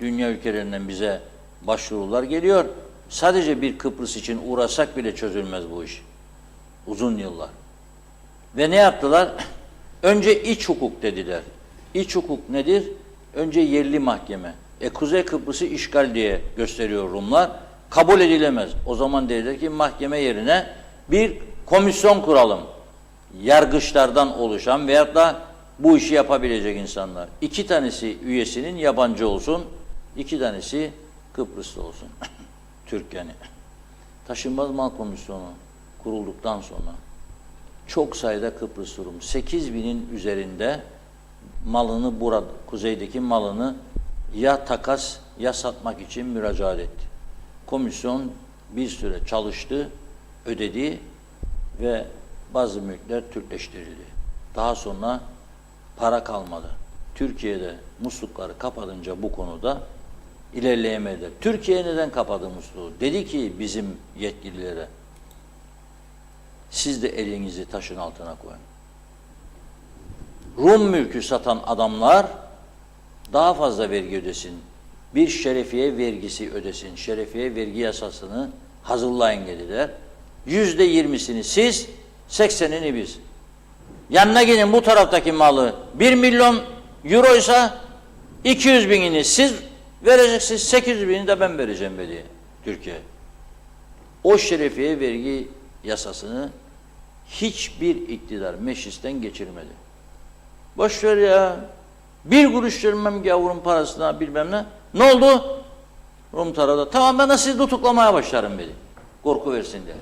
dünya ülkelerinden bize başvurular geliyor. Sadece bir Kıbrıs için uğraşsak bile çözülmez bu iş. Uzun yıllar. Ve ne yaptılar? Önce iç hukuk dediler. İç hukuk nedir? Önce yerli mahkeme. Kuzey Kıbrıs'ı işgal diye gösteriyor Rumlar. Kabul edilemez. O zaman dediler ki mahkeme yerine bir komisyon kuralım. Yargıçlardan oluşan veyahut da bu işi yapabilecek insanlar. 2 tanesi üyesinin yabancı olsun, 2 tanesi Kıbrıslı olsun. Türk yani. Taşınmaz Mal Komisyonu kurulduktan sonra çok sayıda Kıbrıslı Rum, 8.000'in üzerinde malını burada, kuzeydeki malını ya takas ya satmak için müracaat etti. Komisyon bir süre çalıştı, ödedi ve bazı mülkler Türkleştirildi. Daha sonra para kalmadı. Türkiye'de muslukları kapatınca bu konuda ilerleyemediler. Türkiye neden kapadı musluğu? Dedi ki bizim yetkililere, siz de elinizi taşın altına koyun. Rum mülkü satan adamlar daha fazla vergi ödesin. Bir şerefiye vergisi ödesin. Şerefiye vergi yasasını hazırlayın dediler. %20'sini siz, 80'ini biz. Yanına gelin bu taraftaki malı 1 milyon euroysa 200 binini siz vereceksiniz, 800 binini de ben vereceğim diye Türkiye. O şerefiye vergi yasasını hiçbir iktidar meclisten geçirmedi. Boş ver ya. Bir kuruş vermem gavurun parasına bilmem ne. Ne oldu? Rum tarafı tamam ben de sizi tutuklamaya başlarım dedi. Korku versin diye.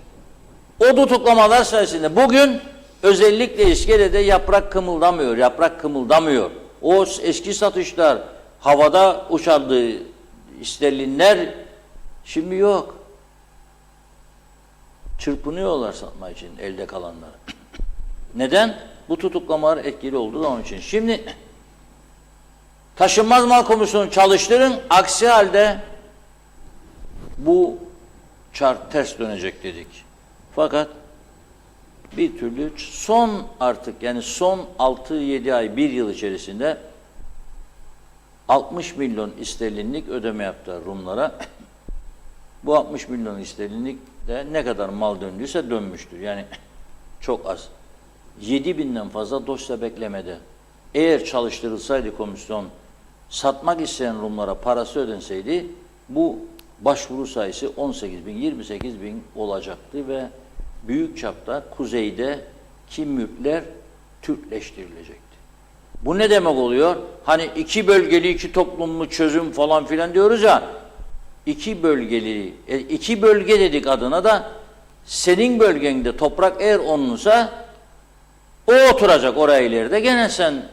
O tutuklamalar sayesinde bugün özellikle İskele'de yaprak kımıldamıyor, yaprak kımıldamıyor. O eski satışlar, havada uçardı sterlinler şimdi yok. Çırpınıyorlar satma için elde kalanlar. Neden? Bu tutuklamalar etkili oldu da onun için. Şimdi Taşınmaz Mal Komisyonu çalıştırın, aksi halde bu çark ters dönecek dedik. Fakat bir türlü son artık yani son 6-7 ay, 1 yıl içerisinde 60 milyon sterlinlik ödeme yaptı Rumlara. Bu 60 milyon sterlinlik de ne kadar mal döndüyse dönmüştür. Yani çok az. 7.000'den fazla dosya beklemede. Eğer çalıştırılsaydı komisyon, satmak isteyen Rumlara parası ödenseydi bu başvuru sayısı 18.000, 28.000 olacaktı ve büyük çapta kuzeydeki mülkler Türkleştirilecekti. Bu ne demek oluyor? Hani 2 bölgeli 2 toplumlu çözüm falan filan diyoruz ya, 2 bölgeli, 2 bölge dedik adına da senin bölgende toprak eğer onlusa o oturacak oraya ileride. Gene sen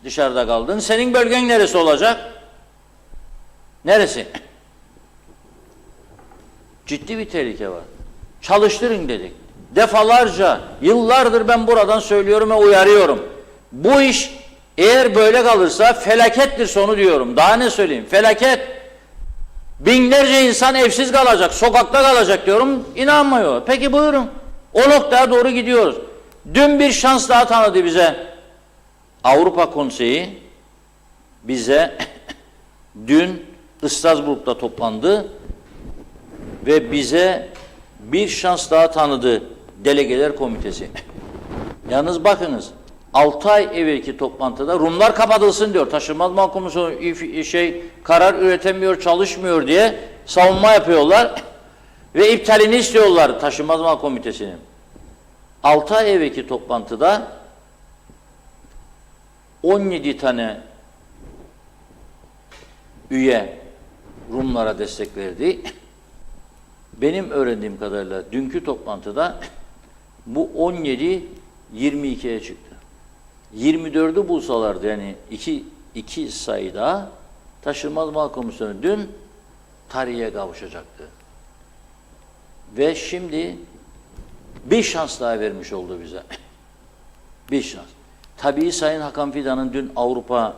dışarıda kaldın. Senin bölgen neresi olacak? Neresi? Ciddi bir tehlike var. Çalıştırın dedik. Defalarca, yıllardır ben buradan söylüyorum ve uyarıyorum. Bu iş eğer böyle kalırsa felakettir sonu diyorum. Daha ne söyleyeyim? Felaket. Binlerce insan evsiz kalacak, sokakta kalacak diyorum. İnanmıyor. Peki buyurun. O noktaya doğru gidiyoruz. Dün bir şans daha tanıdı bize. Avrupa Konseyi bize dün Strasbourg'da toplandı ve bize bir şans daha tanıdı Delegeler Komitesi. Yalnız bakınız 6 ay evvelki toplantıda Rumlar kapatılsın diyor. Taşınmaz Mal Komisyonu karar üretemiyor, çalışmıyor diye savunma yapıyorlar ve iptalini istiyorlar Taşınmaz Mal Komitesi'nin. 6 ay evvelki toplantıda 17 tane üye Rumlara destek verdi. Benim öğrendiğim kadarıyla dünkü toplantıda bu 17 22'ye çıktı. 24'ü bulsalardı yani iki sayıda Taşınmaz Mal Komisyonu dün tarihe kavuşacaktı. Ve şimdi bir şans daha vermiş oldu bize. Bir şans. Tabii Sayın Hakan Fidan'ın dün Avrupa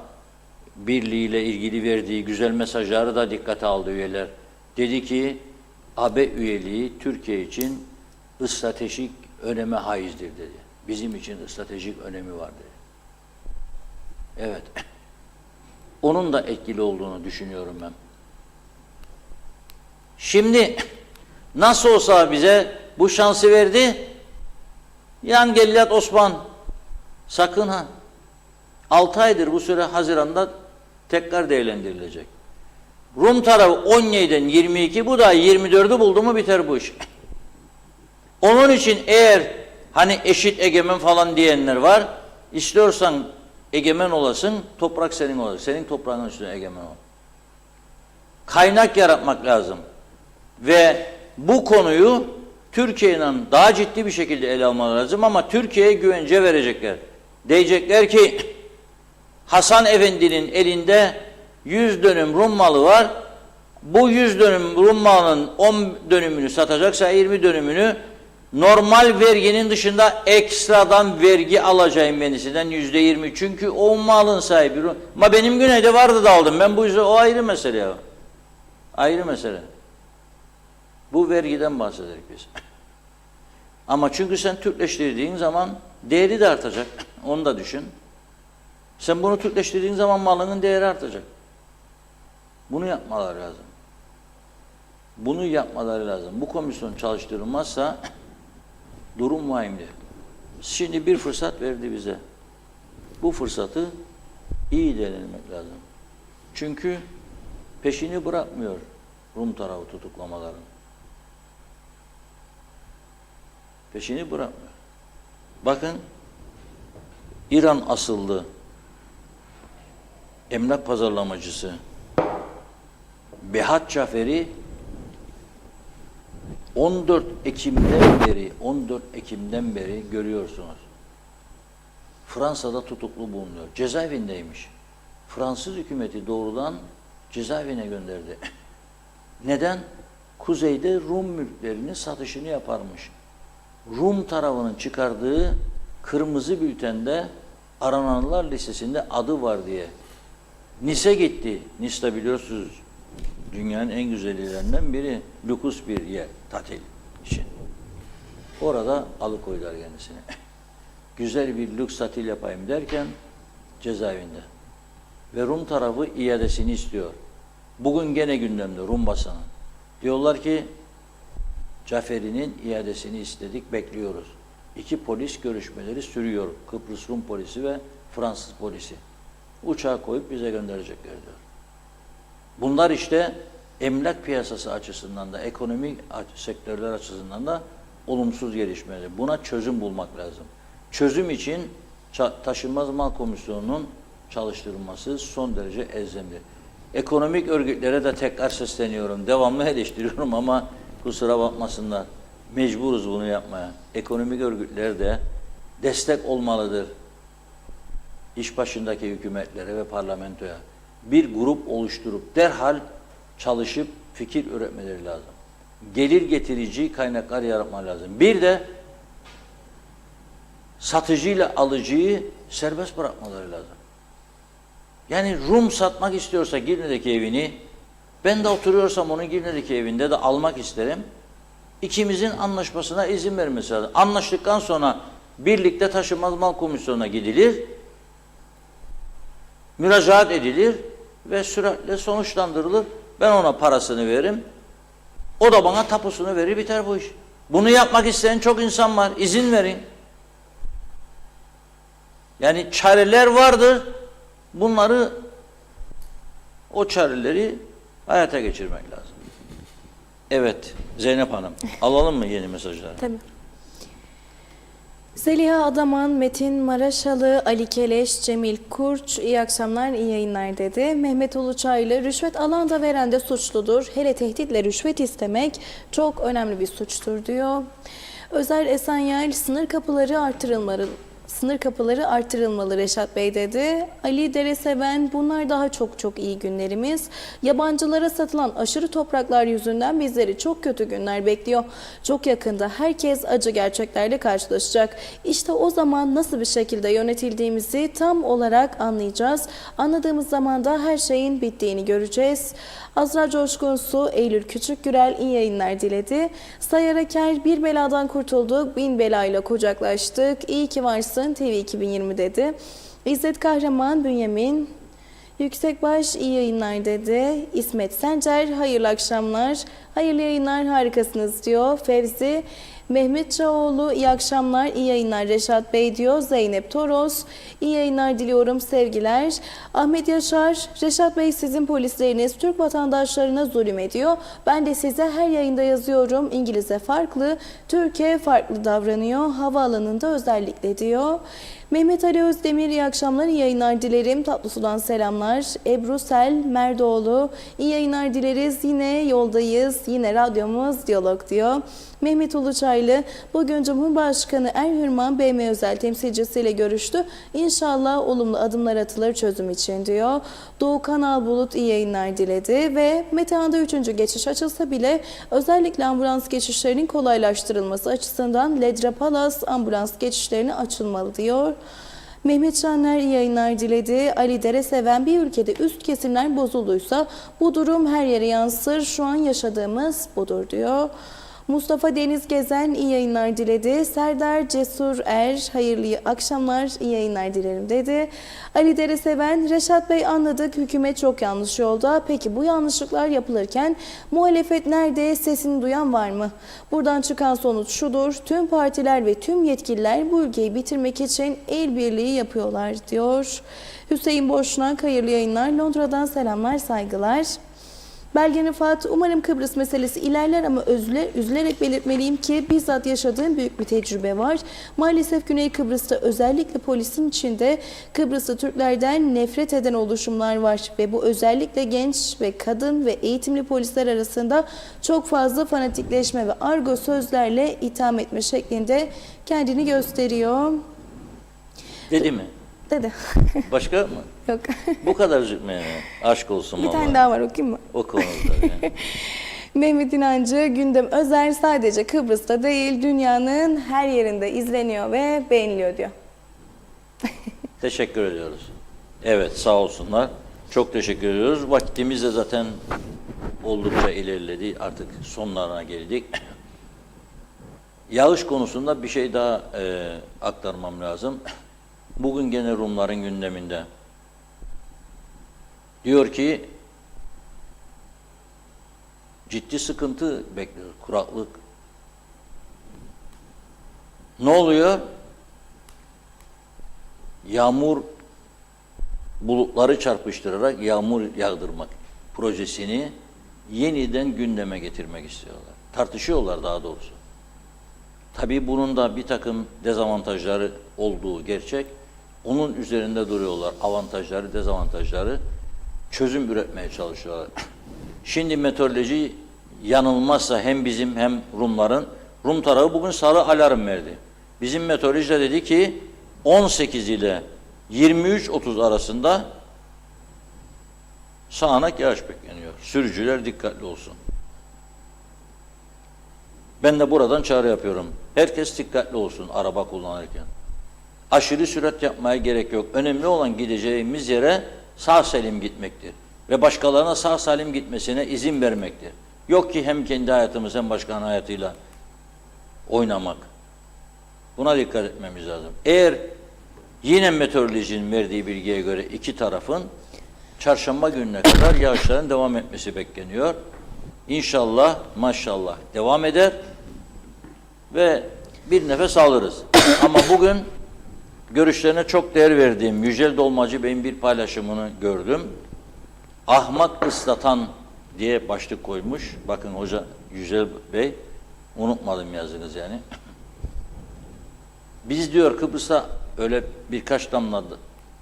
Birliği ile ilgili verdiği güzel mesajları da dikkate aldı üyeler. Dedi ki AB üyeliği Türkiye için stratejik öneme haizdir dedi. Bizim için stratejik önemi var dedi. Evet. Onun da etkili olduğunu düşünüyorum ben. Şimdi nasıl olsa bize bu şansı verdi. Yan Gelliat Osman sakın ha. 6 aydır bu süre Haziran'da tekrar değerlendirilecek. Rum tarafı 17'den 22, bu da 24'ü buldu mu biter bu iş. Onun için eğer hani eşit egemen falan diyenler var, istiyorsan egemen olasın, toprak senin olasın. Senin toprağının üstüne egemen ol. Kaynak yaratmak lazım. Ve bu konuyu Türkiye'nin daha ciddi bir şekilde ele almaları lazım ama Türkiye'ye güvence verecekler. Diyecekler ki Hasan Efendi'nin elinde 100 dönüm Rum malı var. Bu 100 dönüm Rum malının 10 dönümünü satacaksa 20 dönümünü normal verginin dışında ekstradan vergi alacağım kendisinden %20. Çünkü o malın sahibi. Ama benim güneyde vardı da aldım. Ben bu yüzden o ayrı mesele ya. Ayrı mesele. Bu vergiden bahsederek biz. Ama çünkü sen Türkleştirdiğin zaman değeri de artacak. Onu da düşün. Sen bunu Türkleştirdiğin zaman malının değeri artacak. Bunu yapmaları lazım. Bunu yapmaları lazım. Bu komisyon çalıştırılmazsa durum vahimdir. Şimdi bir fırsat verdi bize. Bu fırsatı iyi değerlendirmek lazım. Çünkü peşini bırakmıyor Rum tarafı tutuklamaların. Peşini bırakmıyor. Bakın İran asıllı emlak pazarlamacısı Behat Cafer'i 14 Ekim'den beri görüyorsunuz. Fransa'da tutuklu bulunuyor. Cezaevindeymiş. Fransız hükümeti doğrudan cezaevine gönderdi. Neden? Kuzeyde Rum mülklerinin satışını yaparmış. Rum tarafının çıkardığı kırmızı bültende arananlar listesinde adı var diye. Nice gitti. Nice'de biliyorsunuz dünyanın en güzel yerlerinden biri. Lüks bir yer, tatil için. Orada alıkoydular kendisini. Güzel bir lüks tatil yapayım derken cezaevinde. Ve Rum tarafı iadesini istiyor. Bugün gene gündemde Rum basını. Diyorlar ki Cafer'i'nin iadesini istedik, bekliyoruz. 2 polis görüşmeleri sürüyor. Kıbrıs Rum polisi ve Fransız polisi. Uçağa koyup bize gönderecekler diyor. Bunlar işte emlak piyasası açısından da, ekonomik sektörler açısından da olumsuz gelişmeler. Buna çözüm bulmak lazım. Çözüm için Taşınmaz Mal Komisyonu'nun çalıştırılması son derece elzemli. Ekonomik örgütlere de tekrar sesleniyorum. Devamlı eleştiriyorum ama kusura bakmasınlar. Mecburuz bunu yapmaya. Ekonomik örgütler de destek olmalıdır. İş başındaki hükümetlere ve parlamentoya bir grup oluşturup derhal çalışıp fikir üretmeleri lazım. Gelir getirici kaynaklar yaratma lazım. Bir de satıcıyla alıcıyı serbest bırakmaları lazım. Yani Rum satmak istiyorsa Girne'deki evini, ben de oturuyorsam onun Girne'deki evinde de almak isterim. İkimizin anlaşmasına izin vermesi lazım. Anlaştıktan sonra birlikte Taşınmaz Mal Komisyonu'na gidilir, müracaat edilir ve süratle sonuçlandırılır. Ben ona parasını veririm, o da bana tapusunu verir, biter bu iş. Bunu yapmak isteyen çok insan var, izin verin. Yani çareler vardır, bunları, o çareleri hayata geçirmek lazım. Evet, Zeynep Hanım, alalım mı yeni mesajları? Tabii. Zeliha Adaman, Metin Maraşalı, Ali Keleş, Cemil Kurç, iyi akşamlar, iyi yayınlar dedi. Mehmet Uluçaylı, rüşvet alan da veren de suçludur. Hele tehditle rüşvet istemek çok önemli bir suçtur diyor. Özer Esenyel, sınır kapıları artırılmalı Reşat Bey dedi. Ali Dereseven, bunlar daha çok iyi günlerimiz. Yabancılara satılan aşırı topraklar yüzünden bizleri çok kötü günler bekliyor. Çok yakında herkes acı gerçeklerle karşılaşacak. İşte o zaman nasıl bir şekilde yönetildiğimizi tam olarak anlayacağız. Anladığımız zaman da her şeyin bittiğini göreceğiz. Azra Coşkunsu, Eylül Küçükgürel iyi yayınlar diledi. Sayar Aker, bir beladan kurtulduk, 1000 belayla kucaklaştık. İyi ki varsın TV 2020 dedi. İzzet Kahraman, Bünyamin Yüksekbaş iyi yayınlar dedi. İsmet Sencer, hayırlı akşamlar. Hayırlı yayınlar, harikasınız diyor. Fevzi Mehmet Çaoğlu, iyi akşamlar, iyi yayınlar Reşat Bey diyor. Zeynep Toros, iyi yayınlar diliyorum, sevgiler. Ahmet Yaşar, Reşat Bey sizin polisleriniz Türk vatandaşlarına zulüm ediyor. Ben de size her yayında yazıyorum. İngilizce farklı, Türkiye farklı davranıyor. Havaalanında özellikle diyor. Mehmet Ali Özdemir, iyi akşamlar, iyi yayınlar dilerim. Tatlısu'dan selamlar. Ebru Sel Merdoğlu, iyi yayınlar dileriz. Yine yoldayız, yine radyomuz diyalog diyor. Mehmet Uluçaylı, bugün Cumhurbaşkanı Erhürman BM özel temsilcisiyle görüştü. İnşallah olumlu adımlar atılır çözüm için diyor. Doğu Kanal Bulut iyi yayınlar diledi ve Metehan'da 3. geçiş açılsa bile özellikle ambulans geçişlerinin kolaylaştırılması açısından Ledra Palas ambulans geçişlerine açılmalı diyor. Mehmet Şenler iyi yayınlar diledi. Ali Dereseven, bir ülkede üst kesimler bozulduysa bu durum her yere yansır. Şu an yaşadığımız budur diyor. Mustafa Deniz Gezen iyi yayınlar diledi. Serdar Cesur Er, hayırlı akşamlar, iyi yayınlar dilerim dedi. Ali Dereseven, Reşat Bey anladık, hükümet çok yanlış yolda. Peki bu yanlışlıklar yapılırken muhalefet nerede, sesini duyan var mı? Buradan çıkan sonuç şudur, tüm partiler ve tüm yetkililer bu ülkeyi bitirmek için el birliği yapıyorlar diyor. Hüseyin Boşnak, hayırlı yayınlar, Londra'dan selamlar, saygılar. Belgin Rıfat, umarım Kıbrıs meselesi ilerler ama üzülerek belirtmeliyim ki bizzat yaşadığım büyük bir tecrübe var. Maalesef Güney Kıbrıs'ta özellikle polisin içinde Kıbrıslı Türklerden nefret eden oluşumlar var ve bu özellikle genç ve kadın ve eğitimli polisler arasında çok fazla fanatikleşme ve argo sözlerle itham etme şeklinde kendini gösteriyor. Dedi mi? Dedi. Başka mı? Yok. Bu kadar üzülmeye mi? Aşk olsun Bir vallahi. tane daha var, okuyayım mı? Oku onu da. Mehmet İnancı, Gündem Özel sadece Kıbrıs'ta değil dünyanın her yerinde izleniyor ve beğeniliyor diyor. Teşekkür ediyoruz. Evet, sağ olsunlar. Çok teşekkür ediyoruz. Vaktimiz de zaten oldukça ilerledi. Artık sonlarına geldik. Yağış konusunda bir şey daha aktarmam lazım. Bugün gene Rumların gündeminde. Diyor ki ciddi sıkıntı bekliyor, kuraklık. Ne oluyor? Yağmur bulutları çarpıştırarak yağmur yağdırmak projesini yeniden gündeme getirmek istiyorlar. Tartışıyorlar daha doğrusu. Tabii bunun da bir takım dezavantajları olduğu gerçek. Onun üzerinde duruyorlar. Avantajları, dezavantajları çözüm üretmeye çalışıyorlar. Şimdi meteoroloji yanılmazsa hem bizim hem Rumların, Rum tarafı bugün sarı alarm verdi. Bizim meteoroloji de dedi ki 18 ile 23.30 arasında sağanak yağış bekleniyor. Sürücüler dikkatli olsun. Ben de buradan çağrı yapıyorum. Herkes dikkatli olsun araba kullanırken. Aşırı sürat yapmaya gerek yok. Önemli olan gideceğimiz yere sağ salim gitmektir. Ve başkalarına sağ salim gitmesine izin vermektir. Yok ki hem kendi hayatımız hem başkanın hayatıyla oynamak. Buna dikkat etmemiz lazım. Eğer yine meteorolojinin verdiği bilgiye göre iki tarafın çarşamba gününe kadar yağışların devam etmesi bekleniyor. İnşallah, maşallah devam eder ve bir nefes alırız. Ama bugün görüşlerine çok değer verdiğim Yücel Dolmacı Bey'in bir paylaşımını gördüm. Ahmak ıslatan diye başlık koymuş. Bakın hoca Yücel Bey, unutmadım yazınız yani. Biz diyor Kıbrıs'ta öyle birkaç damla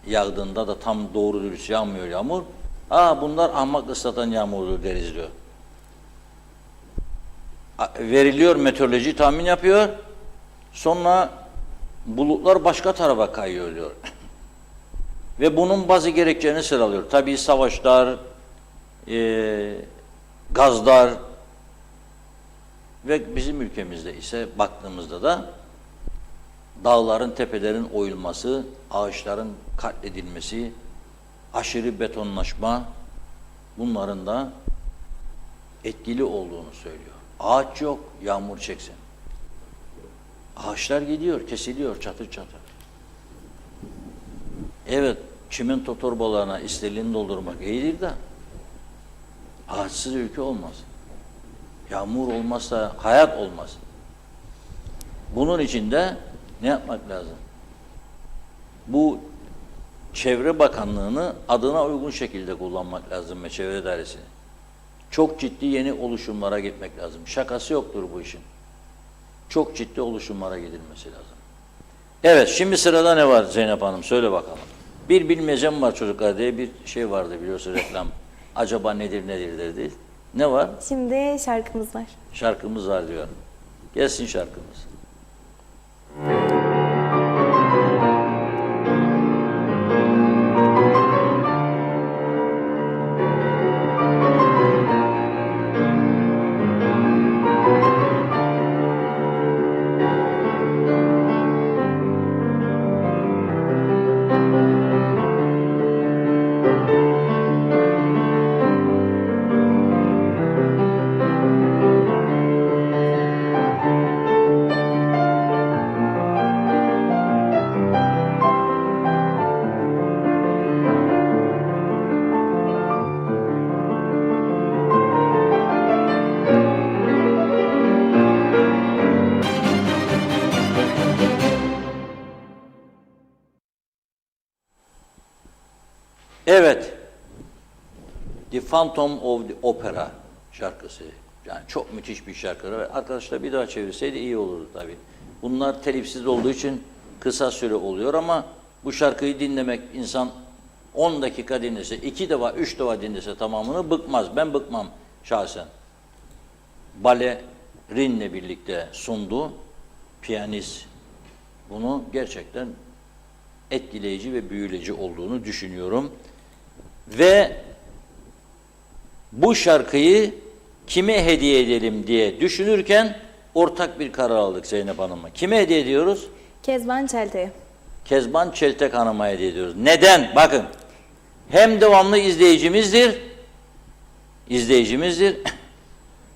yağdığında da tam doğru dürüst yağmıyor yağmur. Bunlar ahmak ıslatan yağmurdur deriz diyor. Veriliyor, meteoroloji tahmin yapıyor. Sonra bulutlar başka tarafa kayıyor diyor. Ve bunun bazı gerekçelerini sıralıyor. Tabii savaşlar, gazlar ve bizim ülkemizde ise baktığımızda da dağların, tepelerin oyulması, ağaçların katledilmesi, aşırı betonlaşma, bunların da etkili olduğunu söylüyor. Ağaç yok, yağmur çeksin. Ağaçlar gidiyor, kesiliyor çatır çatır. Evet, çimento torbalarına istediğini doldurmak iyidir de ağaçsız ülke olmaz. Yağmur olmazsa hayat olmaz. Bunun için de ne yapmak lazım? Bu Çevre Bakanlığı'nı adına uygun şekilde kullanmak lazım ve Çevre Dairesi'ni. Çok ciddi yeni oluşumlara gitmek lazım. Şakası yoktur bu işin. Çok ciddi oluşumlara gidilmesi lazım. Evet, şimdi sırada ne var Zeynep Hanım? Söyle bakalım. Bir bilmecem var çocuklar diye bir şey vardı biliyorsun reklam. Acaba nedir dedi. Ne var? Şimdi şarkımız var. Şarkımız var diyor. Gelsin şarkımız. Evet. The Phantom of the Opera şarkısı. Yani çok müthiş bir şarkı. Ve arkadaşlar bir daha çevirseydi iyi olurdu tabii. Bunlar telifsiz olduğu için kısa süre oluyor ama bu şarkıyı dinlemek insan 10 dakika dinlese, 2 defa, 3 defa dinlese tamamını bıkmaz. Ben bıkmam şahsen. Balerinle birlikte sundu. Piyanist. Bunu gerçekten etkileyici ve büyüleyici olduğunu düşünüyorum. Ve bu şarkıyı kime hediye edelim diye düşünürken ortak bir karar aldık Zeynep Hanım'la. Kime hediye ediyoruz? Kezban Çelte'ye. Kezban Çeltek Hanım'a hediye ediyoruz. Neden? Bakın. Hem devamlı izleyicimizdir.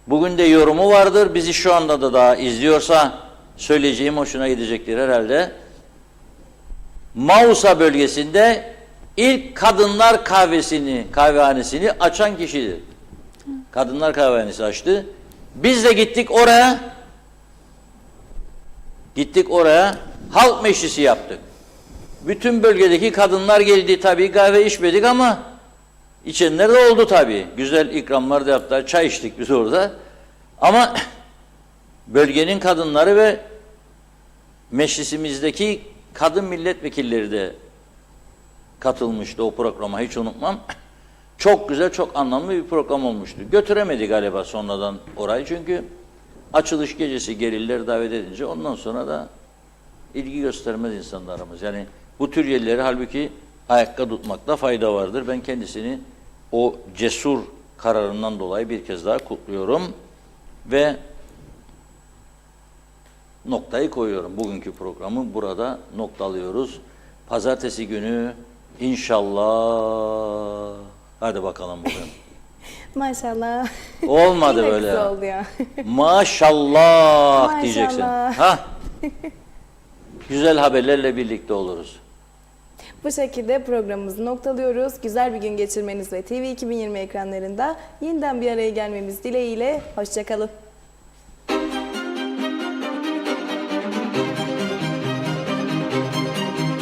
Bugün de yorumu vardır. Bizi şu anda da daha izliyorsa söyleyeceğim hoşuna gidecektir herhalde. Mausa bölgesinde ilk kadınlar kahvehanesini açan kişidir. Kadınlar kahvehanesi açtı. Biz de gittik oraya halk meclisi yaptık. Bütün bölgedeki kadınlar geldi, tabii kahve içmedik ama içenler de oldu tabii. Güzel ikramlar da yaptılar, çay içtik biz orada. Ama bölgenin kadınları ve meclisimizdeki kadın milletvekilleri de katılmıştı o programa, hiç unutmam. Çok güzel, çok anlamlı bir program olmuştu. Götüremedi galiba sonradan orayı çünkü açılış gecesi gelirler davet edince ondan sonra da ilgi göstermez insanlarımız. Yani bu tür yerleri halbuki ayakta tutmakta fayda vardır. Ben kendisini o cesur kararından dolayı bir kez daha kutluyorum ve noktayı koyuyorum. Bugünkü programı burada noktalıyoruz. Pazartesi günü inşallah, hadi bakalım bugün. Maşallah. Olmadı Yine böyle kısa ya. oldu ya. Maşallah diyeceksin. Maşallah. Ha? Güzel haberlerle birlikte oluruz. Bu şekilde programımızı noktalıyoruz. Güzel bir gün geçirmeniz ve TV 2020 ekranlarında yeniden bir araya gelmemiz dileğiyle. Hoşça kalın.